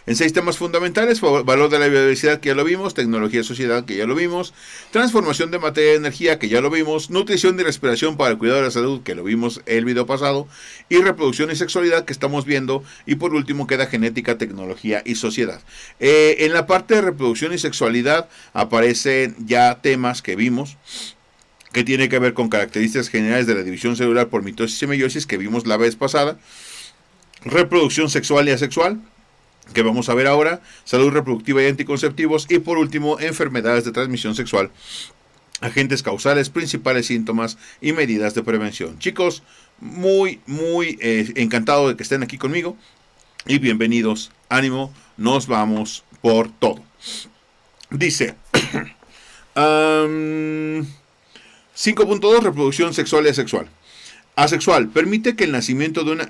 En 6 temas fundamentales: valor de la biodiversidad, que ya lo vimos; tecnología y sociedad, que ya lo vimos; transformación de materia y energía, que ya lo vimos; nutrición y respiración para el cuidado de la salud, que lo vimos el video pasado; y reproducción y sexualidad, que estamos viendo; y por último queda genética, tecnología y sociedad. En la parte de reproducción y sexualidad aparecen ya temas que vimos, que tiene que ver con características generales de la división celular por mitosis y meiosis, que vimos la vez pasada; reproducción sexual y asexual, que vamos a ver ahora; salud reproductiva y anticonceptivos; y por último, enfermedades de transmisión sexual, agentes causales, principales síntomas y medidas de prevención. Chicos, muy encantado de que estén aquí conmigo y bienvenidos. Ánimo, nos vamos por todo. Dice 5.2, reproducción sexual y asexual. Asexual, permite el nacimiento de una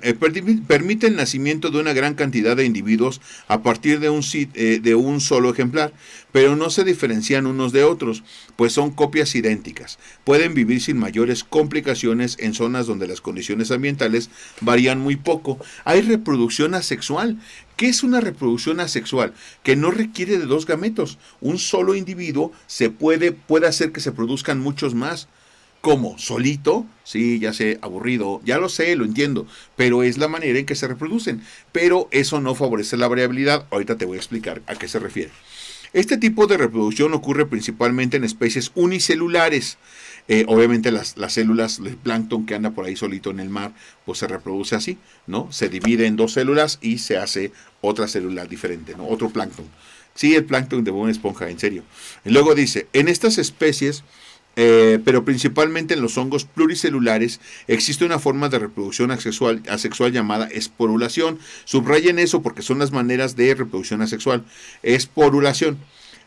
gran cantidad de individuos a partir de un solo ejemplar, pero no se diferencian unos de otros, pues son copias idénticas. Pueden vivir sin mayores complicaciones en zonas donde las condiciones ambientales varían muy poco. Hay reproducción asexual. ¿Qué es una reproducción asexual? Que no requiere de 2 gametos. Un solo individuo puede hacer que se produzcan muchos más. ¿Cómo? ¿Solito? Sí, ya sé, aburrido, ya lo sé, lo entiendo, pero es la manera en que se reproducen. Pero eso no favorece la variabilidad. Ahorita te voy a explicar a qué se refiere. Este tipo de reproducción ocurre principalmente en especies unicelulares. Obviamente las células, el plancton que anda por ahí solito en el mar, pues se reproduce así, ¿no? Se divide en 2 células y se hace otra célula diferente, ¿no? Otro plancton. Sí, el plancton de una esponja, en serio. Y luego dice, en estas especies, pero principalmente en los hongos pluricelulares, existe una forma de reproducción asexual llamada esporulación. Subrayen eso porque son las maneras de reproducción asexual. Esporulación,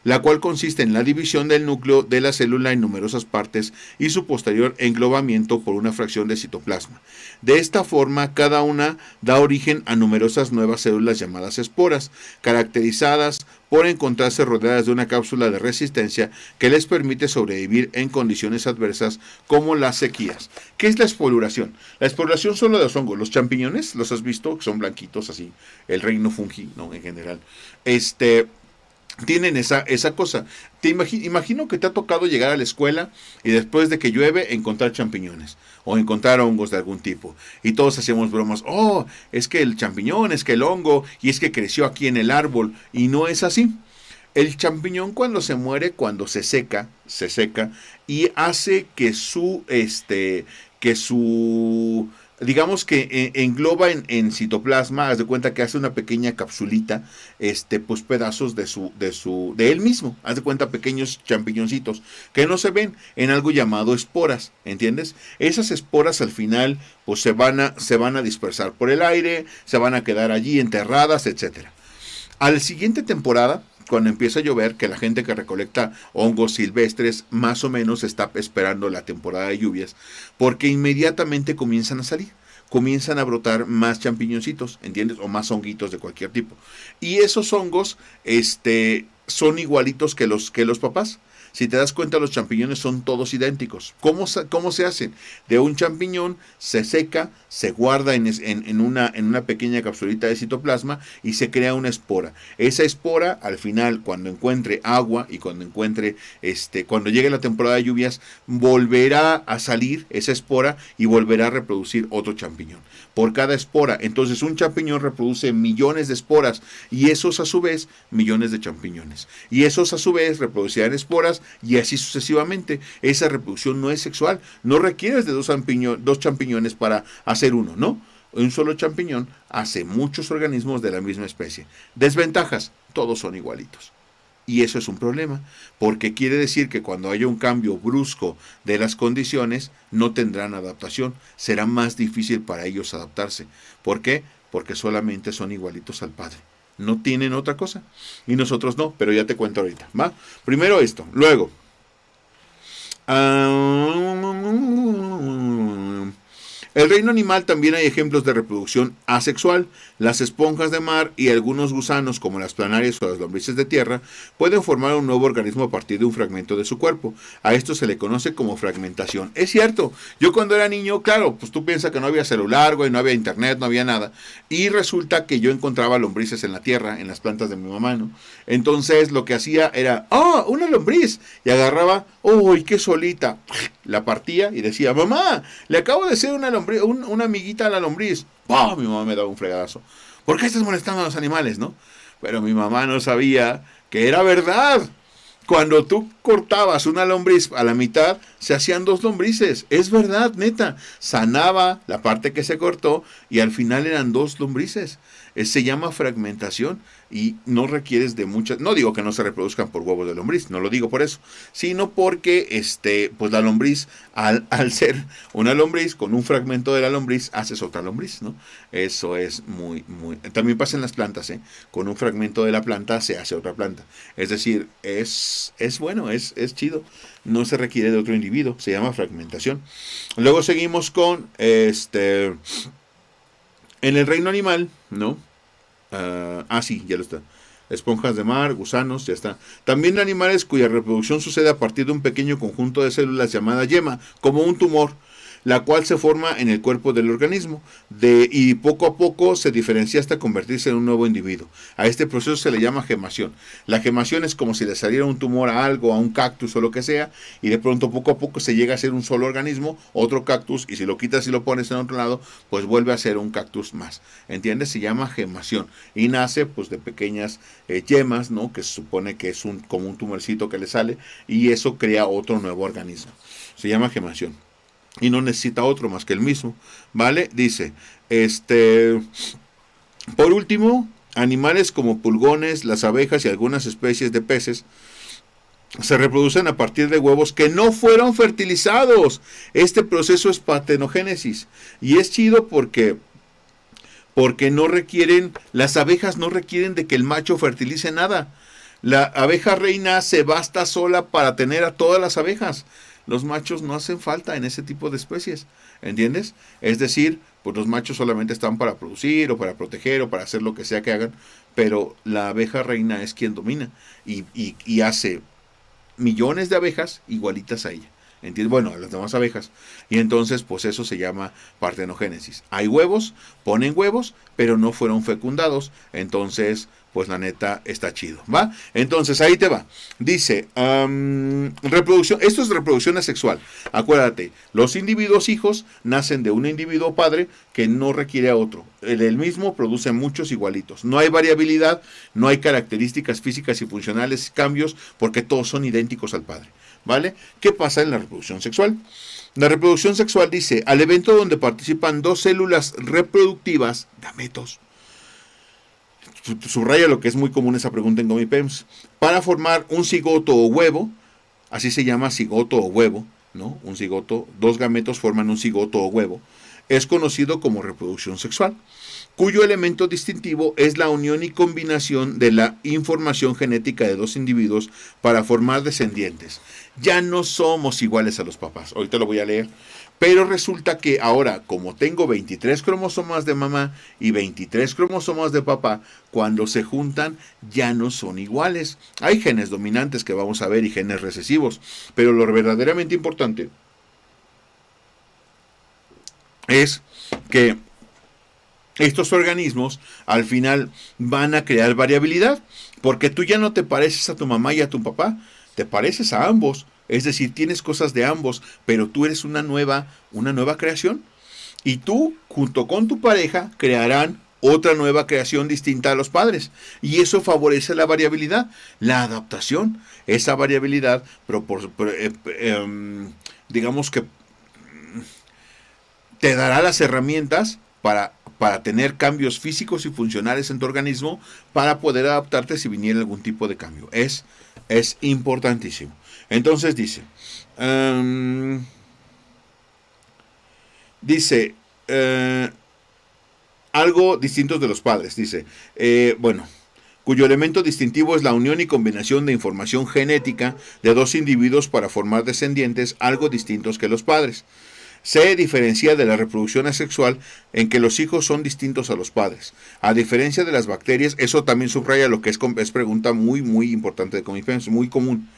la cual consiste en la división del núcleo de la célula en numerosas partes y su posterior englobamiento por una fracción de citoplasma. De esta forma, cada una da origen a numerosas nuevas células llamadas esporas, caracterizadas por encontrarse rodeadas de una cápsula de resistencia que les permite sobrevivir en condiciones adversas como las sequías. ¿Qué es la esporulación? La esporulación son los hongos. Los champiñones, ¿los has visto? Que son blanquitos así, el reino fungi, ¿no? En general. Tienen esa cosa. Imagino que te ha tocado llegar a la escuela y después de que llueve encontrar champiñones o encontrar hongos de algún tipo. Y todos hacemos bromas. Oh, es que el champiñón, es que el hongo, y es que creció aquí en el árbol. Y no es así. El champiñón cuando se muere, cuando se seca y hace que digamos que engloba en citoplasma. Haz de cuenta que hace una pequeña capsulita, pues pedazos de él mismo. Haz de cuenta pequeños champiñoncitos que no se ven, en algo llamado esporas, ¿entiendes? Esas esporas al final, pues se van a dispersar por el aire, se van a quedar allí enterradas, etcétera. A la siguiente temporada, cuando empieza a llover, que la gente que recolecta hongos silvestres más o menos está esperando la temporada de lluvias, porque inmediatamente comienzan a salir, comienzan a brotar más champiñoncitos, ¿entiendes? O más honguitos de cualquier tipo. Y esos hongos, son igualitos que los papás. Si te das cuenta, los champiñones son todos idénticos. ¿Cómo se hacen? De un champiñón se seca, se guarda en una pequeña capsulita de citoplasma y se crea una espora. Esa espora, al final, cuando encuentre agua y cuando llegue la temporada de lluvias, volverá a salir esa espora y volverá a reproducir otro champiñón. Por cada espora. Entonces, un champiñón reproduce millones de esporas y esos a su vez millones de champiñones. Y esos a su vez reproducirán esporas y así sucesivamente. Esa reproducción no es sexual. No requieres de dos champiñones para hacer uno, ¿no? Un solo champiñón hace muchos organismos de la misma especie. Desventajas, todos son igualitos. Y eso es un problema, porque quiere decir que cuando haya un cambio brusco de las condiciones, no tendrán adaptación. Será más difícil para ellos adaptarse. ¿Por qué? Porque solamente son igualitos al padre. No tienen otra cosa. Y nosotros no, pero ya te cuento ahorita, ¿va? Primero esto, luego. El reino animal también hay ejemplos de reproducción asexual. Las esponjas de mar y algunos gusanos, como las planarias o las lombrices de tierra, pueden formar un nuevo organismo a partir de un fragmento de su cuerpo. A esto se le conoce como fragmentación. Es cierto, yo cuando era niño, claro, pues tú piensas que no había celular, güey, no había internet, no había nada. Y resulta que yo encontraba lombrices en la tierra, en las plantas de mi mamá, ¿no? Entonces lo que hacía era, ¡oh, una lombriz! Y agarraba, ¡uy, qué solita! La partía y decía, mamá, le acabo de hacer una amiguita a la lombriz. ¡Pah! Mi mamá me daba un fregadazo. ¿Por qué estás molestando a los animales, no? Pero mi mamá no sabía que era verdad. Cuando tú cortabas una lombriz a la mitad, se hacían dos lombrices. Es verdad, neta. Sanaba la parte que se cortó y al final eran dos lombrices. Se llama fragmentación y no requieres de muchas. No digo que no se reproduzcan por huevos de lombriz, no lo digo por eso, sino porque pues la lombriz, al ser una lombriz, con un fragmento de la lombriz, haces otra lombriz, ¿no? Eso es muy. También pasa en las plantas, ¿eh? Con un fragmento de la planta se hace otra planta. Es decir, es bueno, es chido. No se requiere de otro individuo, se llama fragmentación. Luego seguimos con en el reino animal, ¿no? Sí, ya lo está. Esponjas de mar, gusanos, ya está. También animales cuya reproducción sucede a partir de un pequeño conjunto de células llamada yema, como un tumor, la cual se forma en el cuerpo del organismo y poco a poco se diferencia hasta convertirse en un nuevo individuo. A este proceso se le llama gemación. La gemación es como si le saliera un tumor a algo, a un cactus o lo que sea, y de pronto poco a poco se llega a ser un solo organismo, otro cactus, y si lo quitas y lo pones en otro lado, pues vuelve a ser un cactus más. ¿Entiendes? Se llama gemación y nace pues de pequeñas yemas, ¿no? Que se supone que es como un tumorcito que le sale y eso crea otro nuevo organismo. Se llama gemación. Y no necesita otro más que el mismo, ¿vale? Dice, por último, animales como pulgones, las abejas y algunas especies de peces se reproducen a partir de huevos que no fueron fertilizados. Este proceso es partenogénesis y es chido porque no requieren, las abejas no requieren de que el macho fertilice nada. La abeja reina se basta sola para tener a todas las abejas. Los machos no hacen falta en ese tipo de especies, ¿entiendes? Es decir, pues los machos solamente están para producir o para proteger o para hacer lo que sea que hagan, pero la abeja reina es quien domina y hace millones de abejas igualitas a ella. ¿Entiendes? Bueno, a las demás abejas. Y entonces, pues eso se llama partenogénesis. Hay huevos, ponen huevos, pero no fueron fecundados. Entonces, pues la neta está chido, ¿va? Entonces, ahí te va. Dice, reproducción, esto es reproducción asexual. Acuérdate, los individuos hijos nacen de un individuo padre que no requiere a otro. El mismo produce muchos igualitos. No hay variabilidad, no hay características físicas y funcionales, cambios, porque todos son idénticos al padre. ¿Vale? ¿Qué pasa en la reproducción sexual? La reproducción sexual dice, al evento donde participan dos células reproductivas, gametos, subraya lo que es muy común esa pregunta en Gomipems, para formar un cigoto o huevo, así se llama cigoto o huevo, ¿no? Un cigoto, dos gametos forman un cigoto o huevo, es conocido como reproducción sexual, cuyo elemento distintivo es la unión y combinación de la información genética de dos individuos para formar descendientes. Ya no somos iguales a los papás, ahorita lo voy a leer, pero resulta que ahora, como tengo 23 cromosomas de mamá y 23 cromosomas de papá, cuando se juntan ya no son iguales. Hay genes dominantes que vamos a ver y genes recesivos, pero lo verdaderamente importante es que estos organismos al final van a crear variabilidad, porque tú ya no te pareces a tu mamá y a tu papá, te pareces a ambos, es decir, tienes cosas de ambos, pero tú eres una nueva creación, y tú, junto con tu pareja, crearán otra nueva creación distinta a los padres, y eso favorece la variabilidad, la adaptación, esa variabilidad, digamos que te dará las herramientas para tener cambios físicos y funcionales en tu organismo para poder adaptarte si viniera algún tipo de cambio. Es importantísimo. Entonces dice, algo distinto de los padres. Dice, cuyo elemento distintivo es la unión y combinación de información genética de dos individuos para formar descendientes algo distintos que los padres. Se diferencia de la reproducción asexual en que los hijos son distintos a los padres. A diferencia de las bacterias, eso también subraya lo que es pregunta muy importante de Comipens, muy común.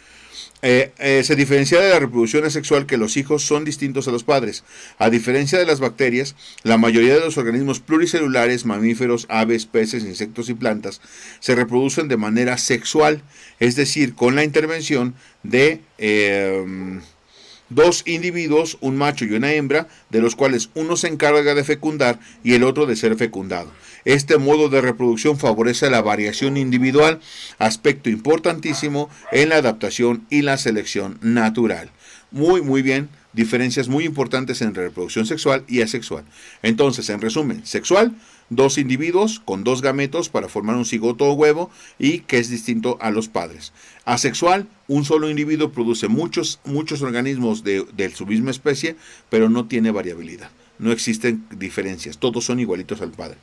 Se diferencia de la reproducción asexual que los hijos son distintos a los padres. A diferencia de las bacterias, la mayoría de los organismos pluricelulares, mamíferos, aves, peces, insectos y plantas, se reproducen de manera sexual, es decir, con la intervención de dos individuos, un macho y una hembra, de los cuales uno se encarga de fecundar y el otro de ser fecundado. Este modo de reproducción favorece la variación individual, aspecto importantísimo en la adaptación y la selección natural. Muy bien, diferencias muy importantes entre reproducción sexual y asexual. Entonces, en resumen, sexual, dos individuos con dos gametos para formar un cigoto o huevo y que es distinto a los padres. Asexual, un solo individuo produce muchos organismos de su misma especie, pero no tiene variabilidad. No existen diferencias, todos son igualitos al padre.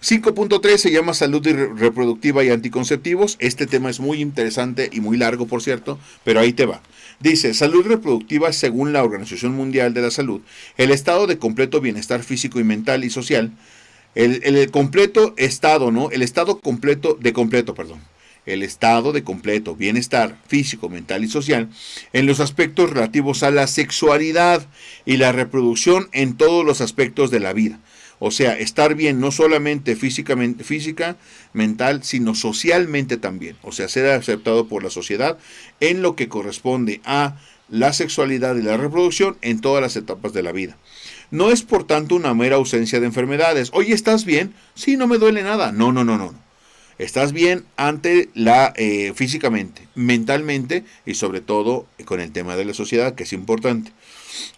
5.3 se llama salud reproductiva y anticonceptivos. Este tema es muy interesante y muy largo, por cierto, pero ahí te va. Dice, salud reproductiva según la Organización Mundial de la Salud, el estado de completo bienestar físico y mental y social, el completo estado, ¿no? El estado de completo bienestar físico, mental y social en los aspectos relativos a la sexualidad y la reproducción en todos los aspectos de la vida. O sea, estar bien no solamente física, mental, sino socialmente también. O sea, ser aceptado por la sociedad en lo que corresponde a la sexualidad y la reproducción en todas las etapas de la vida. No es por tanto una mera ausencia de enfermedades. Oye, ¿estás bien? Sí, no me duele nada. No. Estás bien físicamente, mentalmente y sobre todo con el tema de la sociedad, que es importante.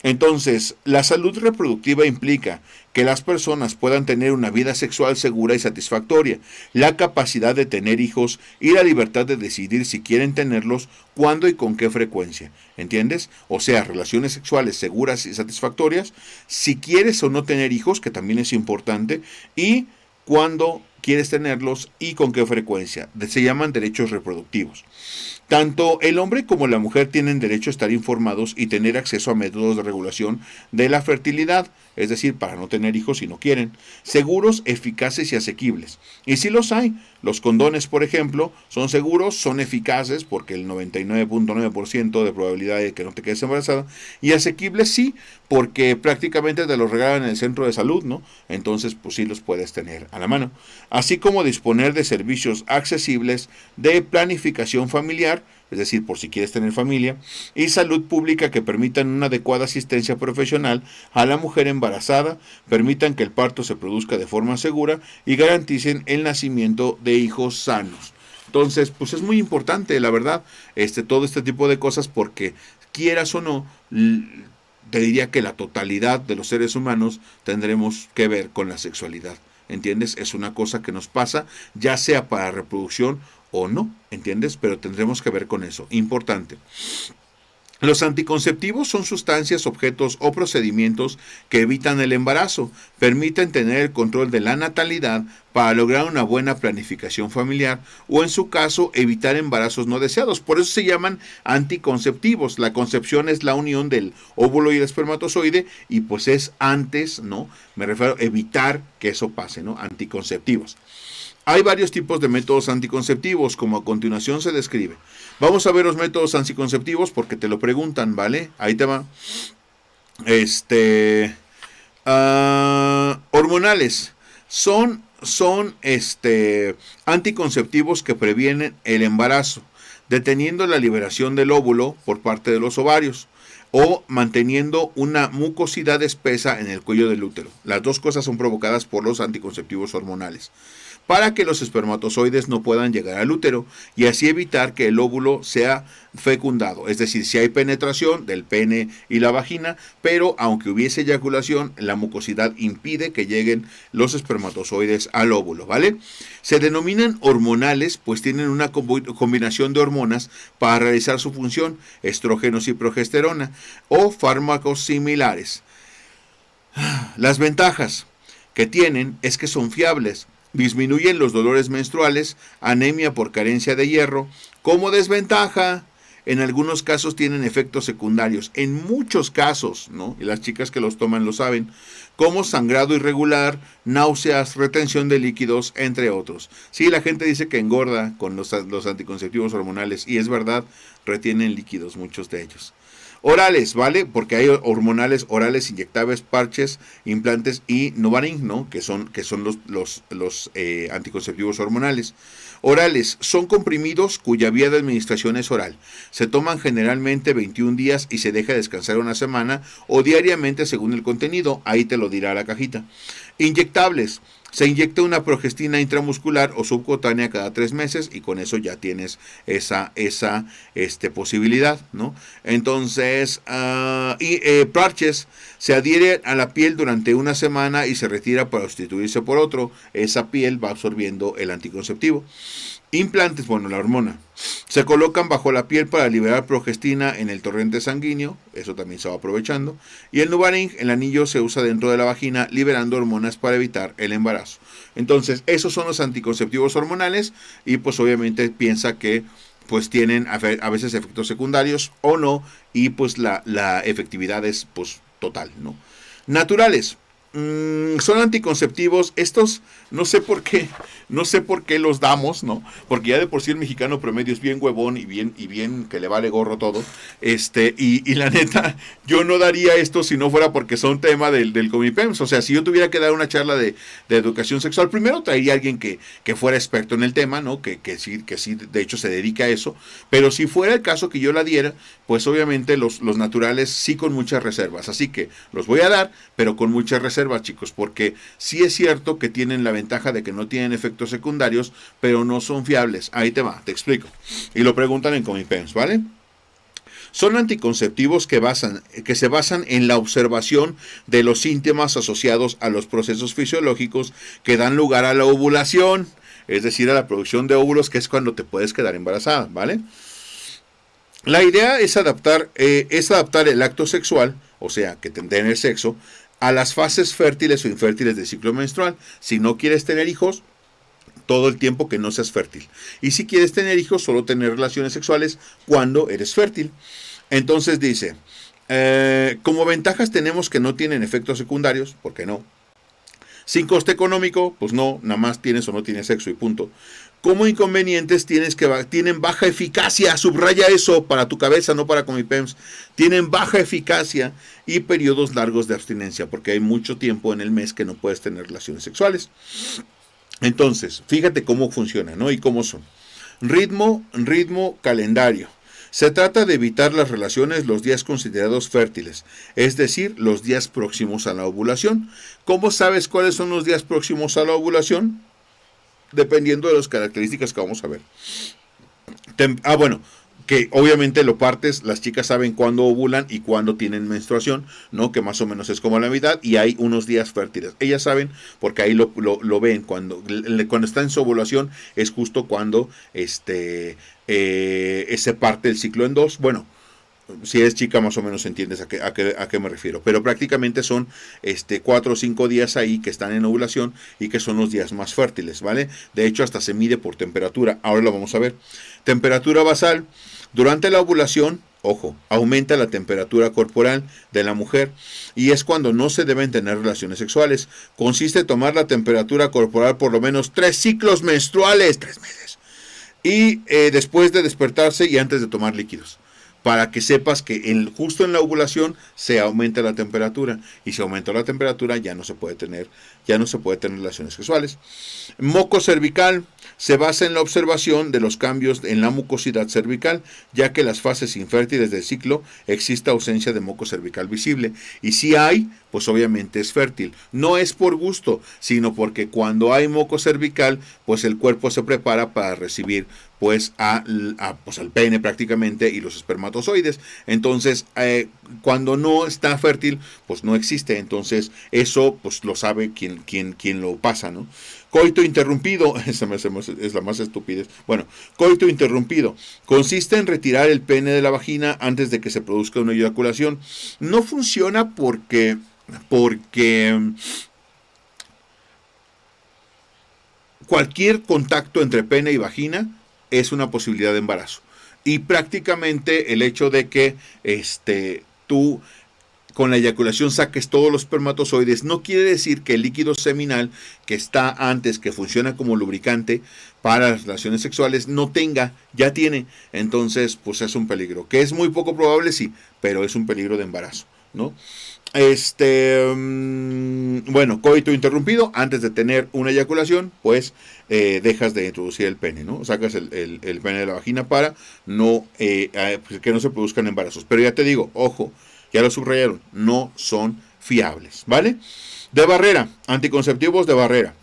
Entonces, la salud reproductiva implica que las personas puedan tener una vida sexual segura y satisfactoria, la capacidad de tener hijos y la libertad de decidir si quieren tenerlos, cuándo y con qué frecuencia. ¿Entiendes? O sea, relaciones sexuales seguras y satisfactorias, si quieres o no tener hijos, que también es importante, y cuándo quieres tenerlos y con qué frecuencia. Se llaman derechos reproductivos. Tanto el hombre como la mujer tienen derecho a estar informados y tener acceso a métodos de regulación de la fertilidad, es decir, para no tener hijos si no quieren, seguros, eficaces y asequibles. Y sí los hay. Los condones, por ejemplo, son seguros, son eficaces porque el 99.9% de probabilidad de que no te quedes embarazada, y asequibles sí, porque prácticamente te los regalan en el centro de salud, ¿no? Entonces, pues sí los puedes tener a la mano. Así como disponer de servicios accesibles de planificación familiar, es decir, por si quieres tener familia, y salud pública que permitan una adecuada asistencia profesional a la mujer embarazada, permitan que el parto se produzca de forma segura y garanticen el nacimiento de hijos sanos. Entonces, pues es muy importante, la verdad, todo este tipo de cosas, porque quieras o no, te diría que la totalidad de los seres humanos tendremos que ver con la sexualidad. ¿Entiendes? Es una cosa que nos pasa, ya sea para reproducción o no, ¿entiendes? Pero tendremos que ver con eso. Importante. Los anticonceptivos son sustancias, objetos o procedimientos que evitan el embarazo, permiten tener el control de la natalidad para lograr una buena planificación familiar o, en su caso, evitar embarazos no deseados. Por eso se llaman anticonceptivos. La concepción es la unión del óvulo y el espermatozoide y pues es antes, ¿no? Me refiero a evitar que eso pase, ¿no? Anticonceptivos. Hay varios tipos de métodos anticonceptivos, como a continuación se describe. Vamos a ver los métodos anticonceptivos porque te lo preguntan, ¿vale? Ahí te va. Hormonales. Son anticonceptivos que previenen el embarazo, deteniendo la liberación del óvulo por parte de los ovarios o manteniendo una mucosidad espesa en el cuello del útero. Las dos cosas son provocadas por los anticonceptivos hormonales, para que los espermatozoides no puedan llegar al útero y así evitar que el óvulo sea fecundado. Es decir, si hay penetración del pene y la vagina, pero aunque hubiese eyaculación, la mucosidad impide que lleguen los espermatozoides al óvulo, ¿vale? Se denominan hormonales, pues tienen una combinación de hormonas para realizar su función, estrógenos y progesterona, o fármacos similares. Las ventajas que tienen es que son fiables, disminuyen los dolores menstruales, anemia por carencia de hierro. Como desventaja, en algunos casos tienen efectos secundarios, en muchos casos, ¿no? Y las chicas que los toman lo saben, como sangrado irregular, náuseas, retención de líquidos, entre otros. Sí, la gente dice que engorda con los anticonceptivos hormonales, y es verdad, retienen líquidos muchos de ellos. Orales, ¿vale? Porque hay hormonales, orales, inyectables, parches, implantes y Novaring, ¿no? Que son los anticonceptivos hormonales. Orales son comprimidos cuya vía de administración es oral. Se toman generalmente 21 días y se deja descansar una semana o diariamente según el contenido. Ahí te lo dirá la cajita. Inyectables. Se inyecta una progestina intramuscular o subcutánea cada 3 meses y con eso ya tienes esa posibilidad, ¿no? Entonces, parches se adhiere a la piel durante una semana y se retira para sustituirse por otro. Esa piel va absorbiendo el anticonceptivo. Implantes, bueno, la hormona. Se colocan bajo la piel para liberar progestina en el torrente sanguíneo, eso también se va aprovechando. Y el Nuvaring, el anillo, se usa dentro de la vagina, liberando hormonas para evitar el embarazo. Entonces, esos son los anticonceptivos hormonales y pues obviamente piensa que pues tienen a veces efectos secundarios o no, y pues la efectividad es pues total, ¿no? Naturales. Son anticonceptivos, estos no sé por qué los damos, ¿no? Porque ya de por sí el mexicano promedio es bien huevón y bien que le vale gorro todo. Y la neta, yo no daría esto si no fuera porque son tema del Comipems. O sea, si yo tuviera que dar una charla de educación sexual, primero traería a alguien que fuera experto en el tema, ¿no? Que sí, de hecho se dedica a eso. Pero si fuera el caso que yo la diera, pues obviamente los naturales sí con muchas reservas. Así que los voy a dar, pero con muchas reservas, chicos, porque sí es cierto que tienen la ventaja de que no tienen efectos secundarios, pero no son fiables. Ahí te va, te explico. Y lo preguntan en Comipems, ¿vale? Son anticonceptivos que se basan en la observación de los síntomas asociados a los procesos fisiológicos que dan lugar a la ovulación, es decir, a la producción de óvulos, que es cuando te puedes quedar embarazada, ¿vale? La idea es adaptar el acto sexual, o sea, que tener sexo, a las fases fértiles o infértiles del ciclo menstrual. Si no quieres tener hijos, todo el tiempo que no seas fértil. Y si quieres tener hijos, solo tener relaciones sexuales cuando eres fértil. Entonces dice, como ventajas tenemos que no tienen efectos secundarios, ¿por qué no? Sin coste económico, pues no, nada más tienes o no tienes sexo y punto. Como inconvenientes tienen baja eficacia, subraya eso para tu cabeza, no para Comipems. Tienen baja eficacia y periodos largos de abstinencia, porque hay mucho tiempo en el mes que no puedes tener relaciones sexuales. Entonces, fíjate cómo funciona, ¿no? Y cómo son. Ritmo, calendario. Se trata de evitar las relaciones los días considerados fértiles, es decir, los días próximos a la ovulación. ¿Cómo sabes cuáles son los días próximos a la ovulación? Dependiendo de las características que vamos a ver. Bueno, que obviamente lo partes, las chicas saben cuándo ovulan y cuándo tienen menstruación, ¿no? Que más o menos es como la mitad, y hay unos días fértiles. Ellas saben porque ahí lo ven, cuando está en su ovulación es justo cuando se parte el ciclo en dos. Bueno, si eres chica más o menos entiendes a qué me refiero, pero prácticamente son 4 o 5 días ahí que están en ovulación y que son los días más fértiles, ¿vale? De hecho hasta se mide por temperatura, ahora lo vamos a ver. Temperatura basal. Durante la ovulación, ojo, aumenta la temperatura corporal de la mujer y es cuando no se deben tener relaciones sexuales. Consiste en tomar la temperatura corporal por lo menos 3 ciclos menstruales, 3 meses, y después de despertarse y antes de tomar líquidos, para que sepas que justo en la ovulación se aumenta la temperatura, y si aumenta la temperatura ya no se puede tener relaciones sexuales. Moco cervical. Se basa en la observación de los cambios en la mucosidad cervical, ya que en las fases infértiles del ciclo existe ausencia de moco cervical visible, y si hay, pues obviamente es fértil. No es por gusto, sino porque cuando hay moco cervical, pues el cuerpo se prepara para recibir pues al pene prácticamente y los espermatozoides. Entonces, cuando no está fértil, pues no existe. Entonces, eso pues lo sabe quien lo pasa, ¿no? Coito interrumpido, esa es la más estupidez. Bueno, coito interrumpido consiste en retirar el pene de la vagina antes de que se produzca una eyaculación. No funciona porque cualquier contacto entre pene y vagina es una posibilidad de embarazo. Y prácticamente el hecho de que tú con la eyaculación saques todos los espermatozoides no quiere decir que el líquido seminal que está antes, que funciona como lubricante para las relaciones sexuales, no tenga, ya tiene. Entonces, pues es un peligro. Que es muy poco probable, sí, pero es un peligro de embarazo, ¿no? Bueno, coito interrumpido, antes de tener una eyaculación, pues dejas de introducir el pene, ¿no? Sacas el pene de la vagina para no que no se produzcan embarazos. Pero ya te digo, ojo, ya lo subrayaron, no son fiables, ¿vale? De barrera, anticonceptivos de barrera,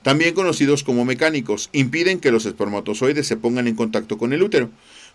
también conocidos como mecánicos, impiden que los espermatozoides se pongan en contacto con el útero.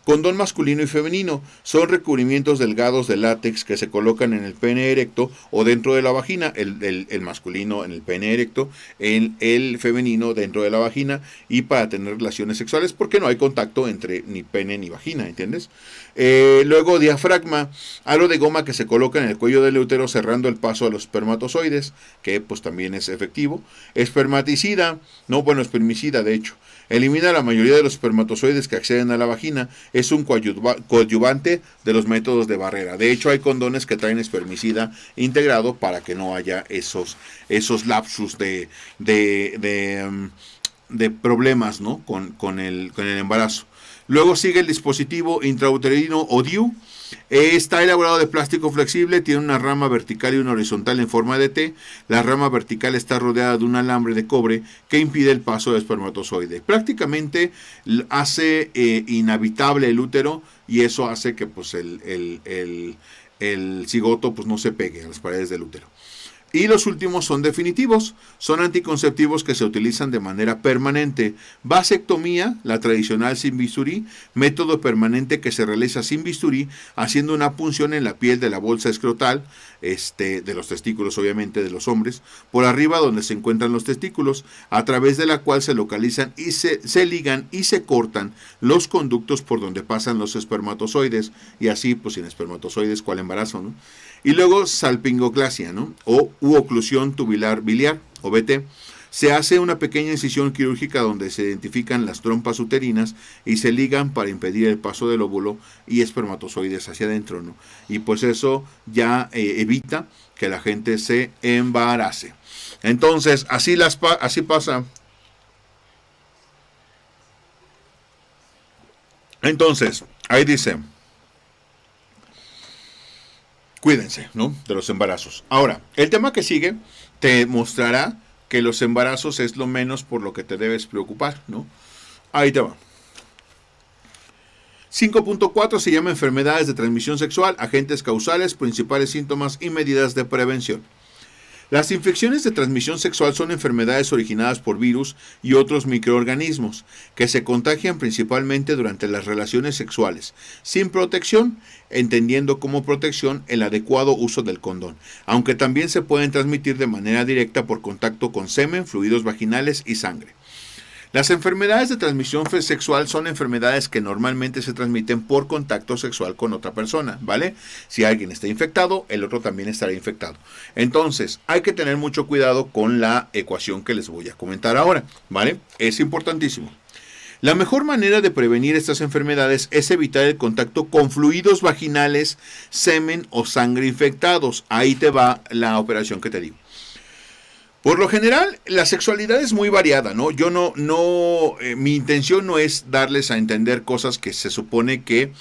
Condón masculino y femenino son recubrimientos delgados de látex que se colocan en el pene erecto o dentro de la vagina, el masculino en el pene erecto, el femenino dentro de la vagina, y para tener relaciones sexuales porque no hay contacto entre ni pene ni vagina, ¿entiendes? Luego diafragma, aro de goma que se coloca en el cuello del útero cerrando el paso a los espermatozoides, que pues también es efectivo. Espermaticida, no, bueno, espermicida de hecho. Elimina la mayoría de los espermatozoides que acceden a la vagina. Es un coadyuvante de los métodos de barrera. De hecho, hay condones que traen espermicida integrado para que no haya esos lapsus de problemas, ¿no? con el embarazo. Luego sigue el dispositivo intrauterino o DIU. Está elaborado de plástico flexible, tiene una rama vertical y una horizontal en forma de T. La rama vertical está rodeada de un alambre de cobre que impide el paso del espermatozoide. Prácticamente hace inhabitable el útero y eso hace que pues, el cigoto pues, no se pegue a las paredes del útero. Y los últimos son definitivos, son anticonceptivos que se utilizan de manera permanente. Vasectomía, la tradicional sin bisturí, método permanente que se realiza sin bisturí, haciendo una punción en la piel de la bolsa escrotal, de los testículos obviamente de los hombres, por arriba donde se encuentran los testículos, a través de la cual se localizan y se ligan y se cortan los conductos por donde pasan los espermatozoides, y así pues sin espermatozoides, ¿cuál embarazo, no? Y luego salpingoclasia, ¿no? U oclusión tubular biliar, o BT. Se hace una pequeña incisión quirúrgica donde se identifican las trompas uterinas y se ligan para impedir el paso del óvulo y espermatozoides hacia adentro, ¿no? Y pues eso ya evita que la gente se embarace. Entonces, así pasa. Entonces, ahí dice, cuídense, ¿no? De los embarazos. Ahora, el tema que sigue te mostrará que los embarazos es lo menos por lo que te debes preocupar, ¿no? Ahí te va. 5.4 se llama enfermedades de transmisión sexual, agentes causales, principales síntomas y medidas de prevención. Las infecciones de transmisión sexual son enfermedades originadas por virus y otros microorganismos que se contagian principalmente durante las relaciones sexuales, sin protección, entendiendo como protección el adecuado uso del condón, aunque también se pueden transmitir de manera directa por contacto con semen, fluidos vaginales y sangre. Las enfermedades de transmisión sexual son enfermedades que normalmente se transmiten por contacto sexual con otra persona, ¿vale? Si alguien está infectado, el otro también estará infectado. Entonces, hay que tener mucho cuidado con la ecuación que les voy a comentar ahora, ¿vale? Es importantísimo. La mejor manera de prevenir estas enfermedades es evitar el contacto con fluidos vaginales, semen o sangre infectados. Ahí te va la operación que te digo. Por lo general, la sexualidad es muy variada, ¿no? Mi intención no es darles a entender cosas que se supone que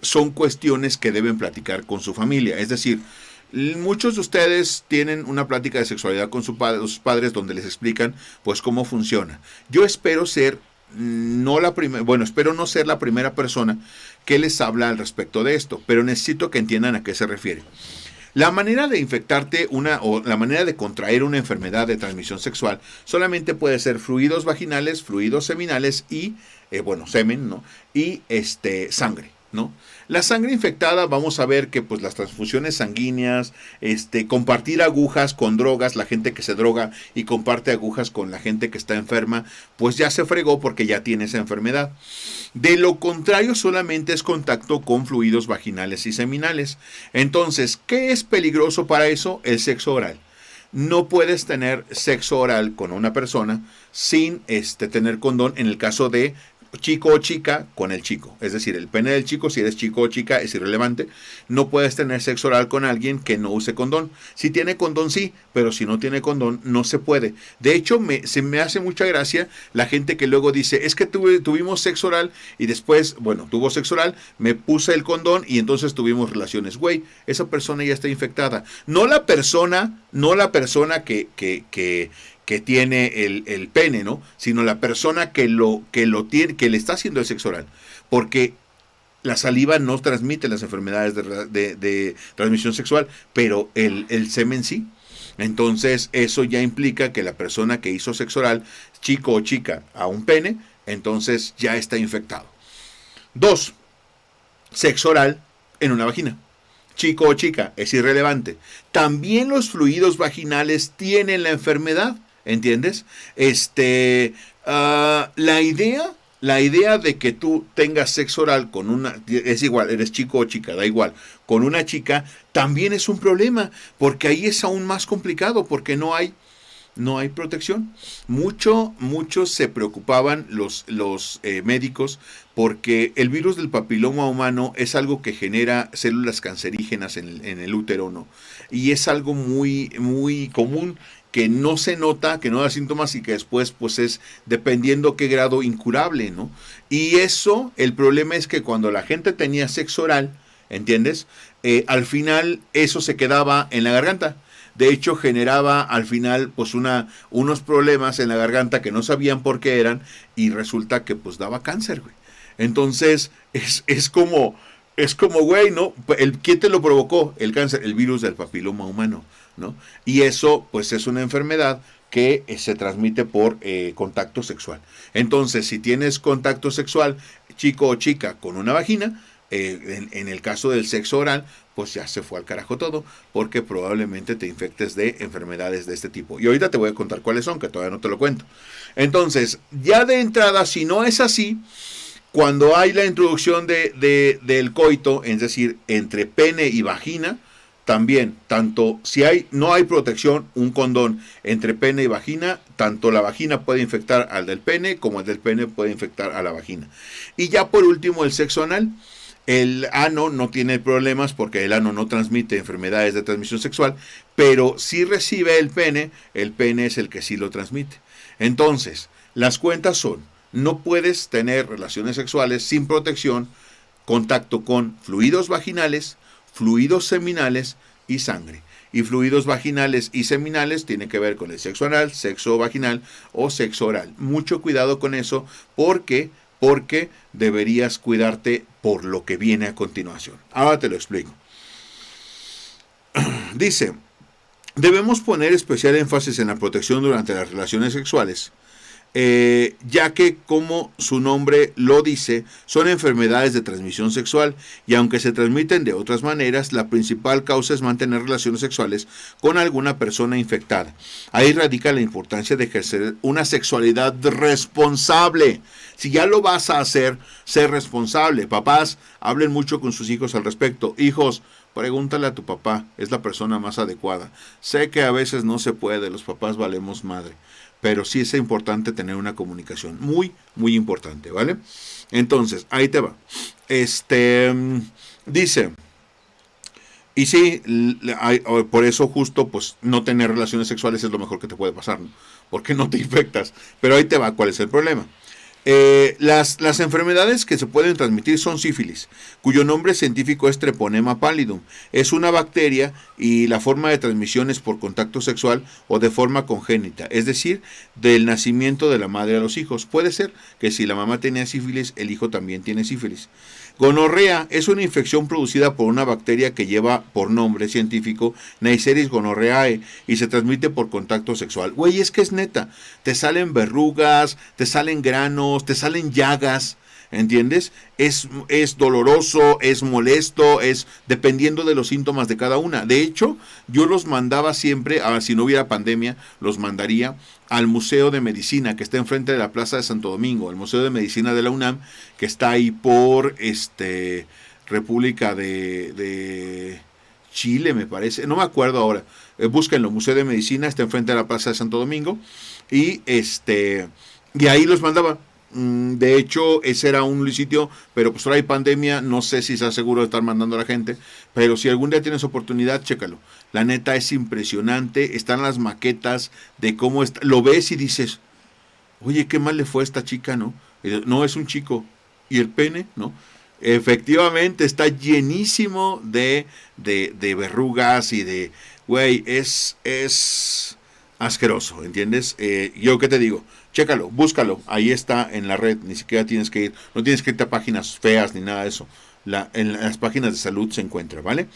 son cuestiones que deben platicar con su familia. Es decir, muchos de ustedes tienen una plática de sexualidad con sus padres donde les explican, pues, cómo funciona. Yo espero espero no ser la primera persona que les habla al respecto de esto, pero necesito que entiendan a qué se refiere. La manera de infectarte la manera de contraer una enfermedad de transmisión sexual solamente puede ser fluidos vaginales, fluidos seminales y, semen, ¿no? Y sangre, ¿no? La sangre infectada, vamos a ver que pues las transfusiones sanguíneas, compartir agujas con drogas, la gente que se droga y comparte agujas con la gente que está enferma, pues ya se fregó porque ya tiene esa enfermedad. De lo contrario, solamente es contacto con fluidos vaginales y seminales. Entonces, ¿qué es peligroso para eso? El sexo oral. No puedes tener sexo oral con una persona sin tener condón en el caso de chico o chica con el chico. Es decir, el pene del chico, si eres chico o chica, es irrelevante. No puedes tener sexo oral con alguien que no use condón. Si tiene condón, sí, pero si no tiene condón, no se puede. De hecho, se me hace mucha gracia la gente que luego dice, es que tuvimos sexo oral y después, bueno, tuvo sexo oral, me puse el condón y entonces tuvimos relaciones. Güey, esa persona ya está infectada. No la persona, que tiene el pene, ¿no? Sino la persona que lo tiene, que le está haciendo el sexo oral. Porque la saliva no transmite las enfermedades de transmisión sexual, pero el semen sí. Entonces, eso ya implica que la persona que hizo sexo oral, chico o chica, a un pene, entonces ya está infectado. 2. Sexo oral en una vagina. Chico o chica, es irrelevante. También los fluidos vaginales tienen la enfermedad. ¿Entiendes? La idea de que tú tengas sexo oral con una, es igual, eres chico o chica, da igual, con una chica, también es un problema, porque ahí es aún más complicado, porque no hay protección. Muchos se preocupaban los médicos porque el virus del papiloma humano es algo que genera células cancerígenas en el útero, ¿no? Y es algo muy, muy común que no se nota, que no da síntomas y que después pues es dependiendo qué grado incurable, ¿no? Y eso, el problema es que cuando la gente tenía sexo oral, ¿entiendes? Al final eso se quedaba en la garganta. De hecho, generaba al final pues unos problemas en la garganta que no sabían por qué eran y resulta que pues daba cáncer, güey. Entonces, es como, güey, ¿no? ¿Quién te lo provocó? El cáncer, el virus del papiloma humano, ¿no? Y eso, pues, es una enfermedad que se transmite por contacto sexual. Entonces, si tienes contacto sexual, chico o chica, con una vagina, en el caso del sexo oral, pues ya se fue al carajo todo, porque probablemente te infectes de enfermedades de este tipo. Y ahorita te voy a contar cuáles son, que todavía no te lo cuento. Entonces, ya de entrada, si no es así, cuando hay la introducción del coito, es decir, entre pene y vagina, también, tanto si no hay protección, un condón entre pene y vagina, tanto la vagina puede infectar al del pene como el del pene puede infectar a la vagina. Y ya por último, el sexo anal. El ano no tiene problemas porque el ano no transmite enfermedades de transmisión sexual, pero si recibe el pene es el que sí lo transmite. Entonces, las cuentas son: no puedes tener relaciones sexuales sin protección, contacto con fluidos vaginales, fluidos seminales y sangre. Y fluidos vaginales y seminales tienen que ver con el sexo anal, sexo vaginal o sexo oral. Mucho cuidado con eso porque deberías cuidarte por lo que viene a continuación. Ahora te lo explico. Dice, debemos poner especial énfasis en la protección durante las relaciones sexuales, ya que, como su nombre lo dice, son enfermedades de transmisión sexual y aunque se transmiten de otras maneras, la principal causa es mantener relaciones sexuales con alguna persona infectada. Ahí radica la importancia de ejercer una sexualidad responsable. Si ya lo vas a hacer, sé responsable. Papás, hablen mucho con sus hijos al respecto. Hijos, pregúntale a tu papá, es la persona más adecuada. Sé que a veces no se puede, los papás valemos madre, pero sí es importante tener una comunicación muy, muy importante, ¿vale? Entonces, ahí te va. Dice, y sí, por eso justo, pues, no tener relaciones sexuales es lo mejor que te puede pasar, ¿no? Porque no te infectas. Pero ahí te va, ¿cuál es el problema? Las enfermedades que se pueden transmitir son sífilis, cuyo nombre científico es Treponema pallidum. Es una bacteria y la forma de transmisión es por contacto sexual o de forma congénita, es decir, del nacimiento de la madre a los hijos. Puede ser que si la mamá tenía sífilis, el hijo también tiene sífilis. Gonorrea es una infección producida por una bacteria que lleva por nombre científico Neisseria gonorrheae y se transmite por contacto sexual. Güey, es que es neta. Te salen verrugas, te salen granos, te salen llagas. ¿Entiendes? Es doloroso, es molesto, es dependiendo de los síntomas de cada una. De hecho, yo los mandaba siempre, si no hubiera pandemia, los mandaría al Museo de Medicina, que está enfrente de la Plaza de Santo Domingo, el Museo de Medicina de la UNAM, que está ahí por República de Chile, me parece, no me acuerdo ahora. Búsquenlo, Museo de Medicina, está enfrente de la Plaza de Santo Domingo, y ahí los mandaba. De hecho, ese era un sitio, pero pues ahora hay pandemia, no sé si está seguro de estar mandando a la gente, pero si algún día tienes oportunidad, chécalo. La neta es impresionante, están las maquetas de cómo está, lo ves y dices, oye, qué mal le fue a esta chica, ¿no? No, es un chico. ¿Y el pene? ¿No? Efectivamente, está llenísimo de verrugas y de, güey, es asqueroso, ¿entiendes? Yo qué te digo, chécalo, búscalo, ahí está en la red, ni siquiera tienes que ir, no tienes que irte a páginas feas ni nada de eso. En las páginas de salud se encuentra, ¿vale?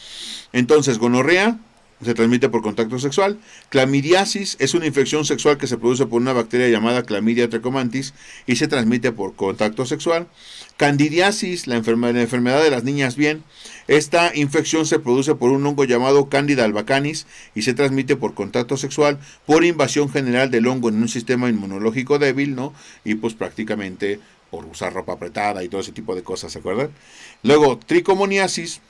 Entonces, gonorrea se transmite por contacto sexual. Clamidiasis es una infección sexual que se produce por una bacteria llamada Clamidia trachomatis y se transmite por contacto sexual. Candidiasis, la enfermedad de las niñas bien. Esta infección se produce por un hongo llamado Candida albacanis y se transmite por contacto sexual, por invasión general del hongo en un sistema inmunológico débil, ¿no? Y pues prácticamente por usar ropa apretada y todo ese tipo de cosas, ¿se acuerdan? Luego, tricomoniasis.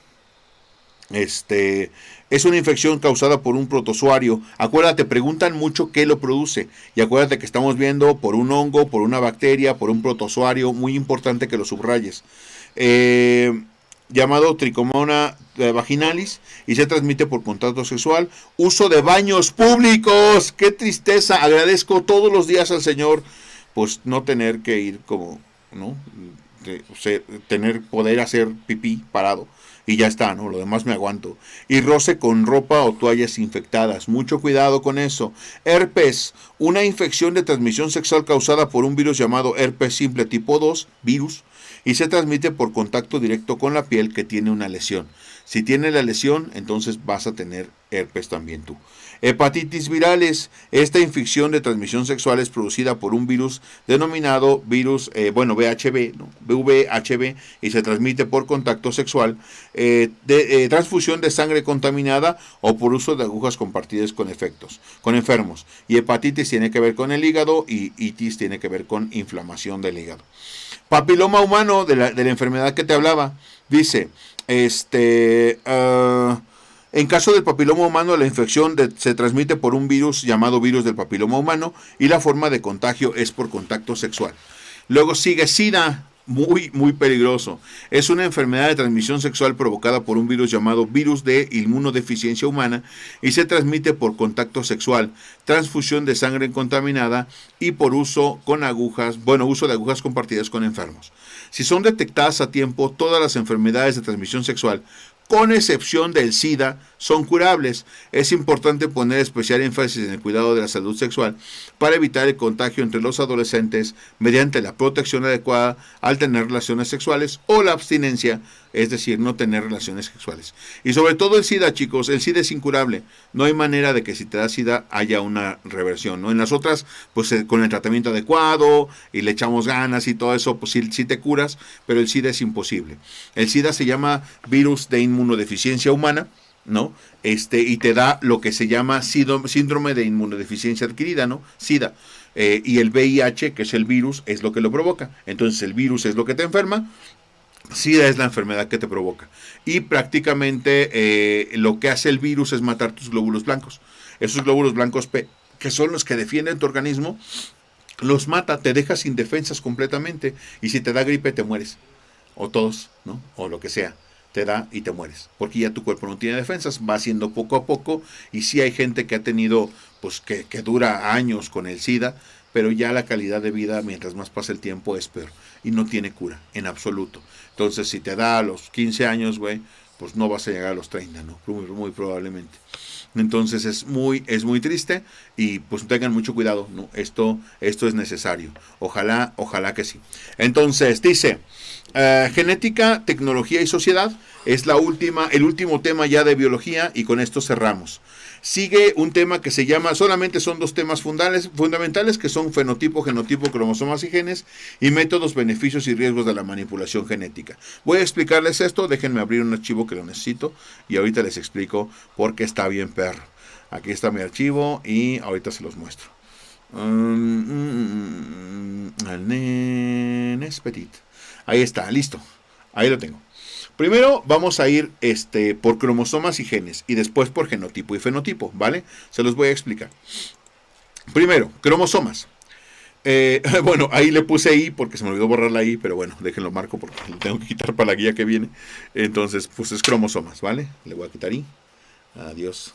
Es una infección causada por un protozoario. Acuérdate, preguntan mucho qué lo produce. Y acuérdate que estamos viendo por un hongo, por una bacteria, por un protozoario. Muy importante que lo subrayes. Llamado tricomona vaginalis y se transmite por contacto sexual. Uso de baños públicos. ¡Qué tristeza! Agradezco todos los días al Señor pues no tener que ir como, ¿no? Poder hacer pipí parado y ya está, ¿no? Lo demás me aguanto. Y roce con ropa o toallas infectadas. Mucho cuidado con eso. Herpes, una infección de transmisión sexual causada por un virus llamado herpes simple tipo 2, virus, y se transmite por contacto directo con la piel que tiene una lesión. Si tiene la lesión, entonces vas a tener herpes también tú. Hepatitis virales, esta infección de transmisión sexual es producida por un virus denominado virus, VHB, ¿no? VHB, y se transmite por contacto sexual, transfusión de sangre contaminada o por uso de agujas compartidas con enfermos. Y hepatitis tiene que ver con el hígado y itis tiene que ver con inflamación del hígado. Papiloma humano, de la enfermedad que te hablaba, dice, en caso del papiloma humano, la infección se transmite por un virus llamado virus del papiloma humano y la forma de contagio es por contacto sexual. Luego sigue SIDA, muy, muy peligroso. Es una enfermedad de transmisión sexual provocada por un virus llamado virus de inmunodeficiencia humana y se transmite por contacto sexual, transfusión de sangre contaminada y por uso de agujas compartidas con enfermos. Si son detectadas a tiempo, todas las enfermedades de transmisión sexual, con excepción del SIDA, son curables. Es importante poner especial énfasis en el cuidado de la salud sexual para evitar el contagio entre los adolescentes mediante la protección adecuada al tener relaciones sexuales o la abstinencia, es decir, no tener relaciones sexuales. Y sobre todo el SIDA, chicos, el SIDA es incurable. No hay manera de que si te da SIDA haya una reversión, ¿no? En las otras, pues con el tratamiento adecuado y le echamos ganas y todo eso, pues sí te curas, pero el SIDA es imposible. El SIDA se llama virus de inmunodeficiencia humana, ¿no? Y te da lo que se llama síndrome de inmunodeficiencia adquirida, ¿no? SIDA. Y el VIH, que es el virus, es lo que lo provoca. Entonces el virus es lo que te enferma, SIDA es la enfermedad que te provoca. Y prácticamente lo que hace el virus es matar tus glóbulos blancos. Esos glóbulos blancos que son los que defienden tu organismo, los mata, te deja sin defensas completamente. Y si te da gripe, te mueres. O tos, ¿no? O lo que sea. Te da y te mueres, porque ya tu cuerpo no tiene defensas, va haciendo poco a poco, y sí hay gente que ha tenido, pues que dura años con el SIDA, pero ya la calidad de vida, mientras más pasa el tiempo, es peor, y no tiene cura, en absoluto. Entonces, si te da a los 15 años, güey, pues no vas a llegar a los 30, ¿no? Muy probablemente. Entonces es muy triste y pues tengan mucho cuidado, ¿no? Esto es necesario. Ojalá que sí. Entonces dice, genética, tecnología y sociedad es el último tema ya de biología y con esto cerramos. Sigue un tema que se llama, solamente son dos temas fundamentales que son fenotipo, genotipo, cromosomas y genes y métodos, beneficios y riesgos de la manipulación genética. Voy a explicarles esto, déjenme abrir un archivo que lo necesito y ahorita les explico por qué está bien perro. Aquí está mi archivo y ahorita se los muestro. Nenes Petit. Ahí está, listo. Ahí lo tengo. Primero vamos a ir por cromosomas y genes y después por genotipo y fenotipo, ¿vale? Se los voy a explicar. Primero, cromosomas. Bueno, ahí le puse I porque se me olvidó borrar la I, pero bueno, déjenlo marco porque lo tengo que quitar para la guía que viene. Entonces, pues es cromosomas, ¿vale? Le voy a quitar I. Adiós.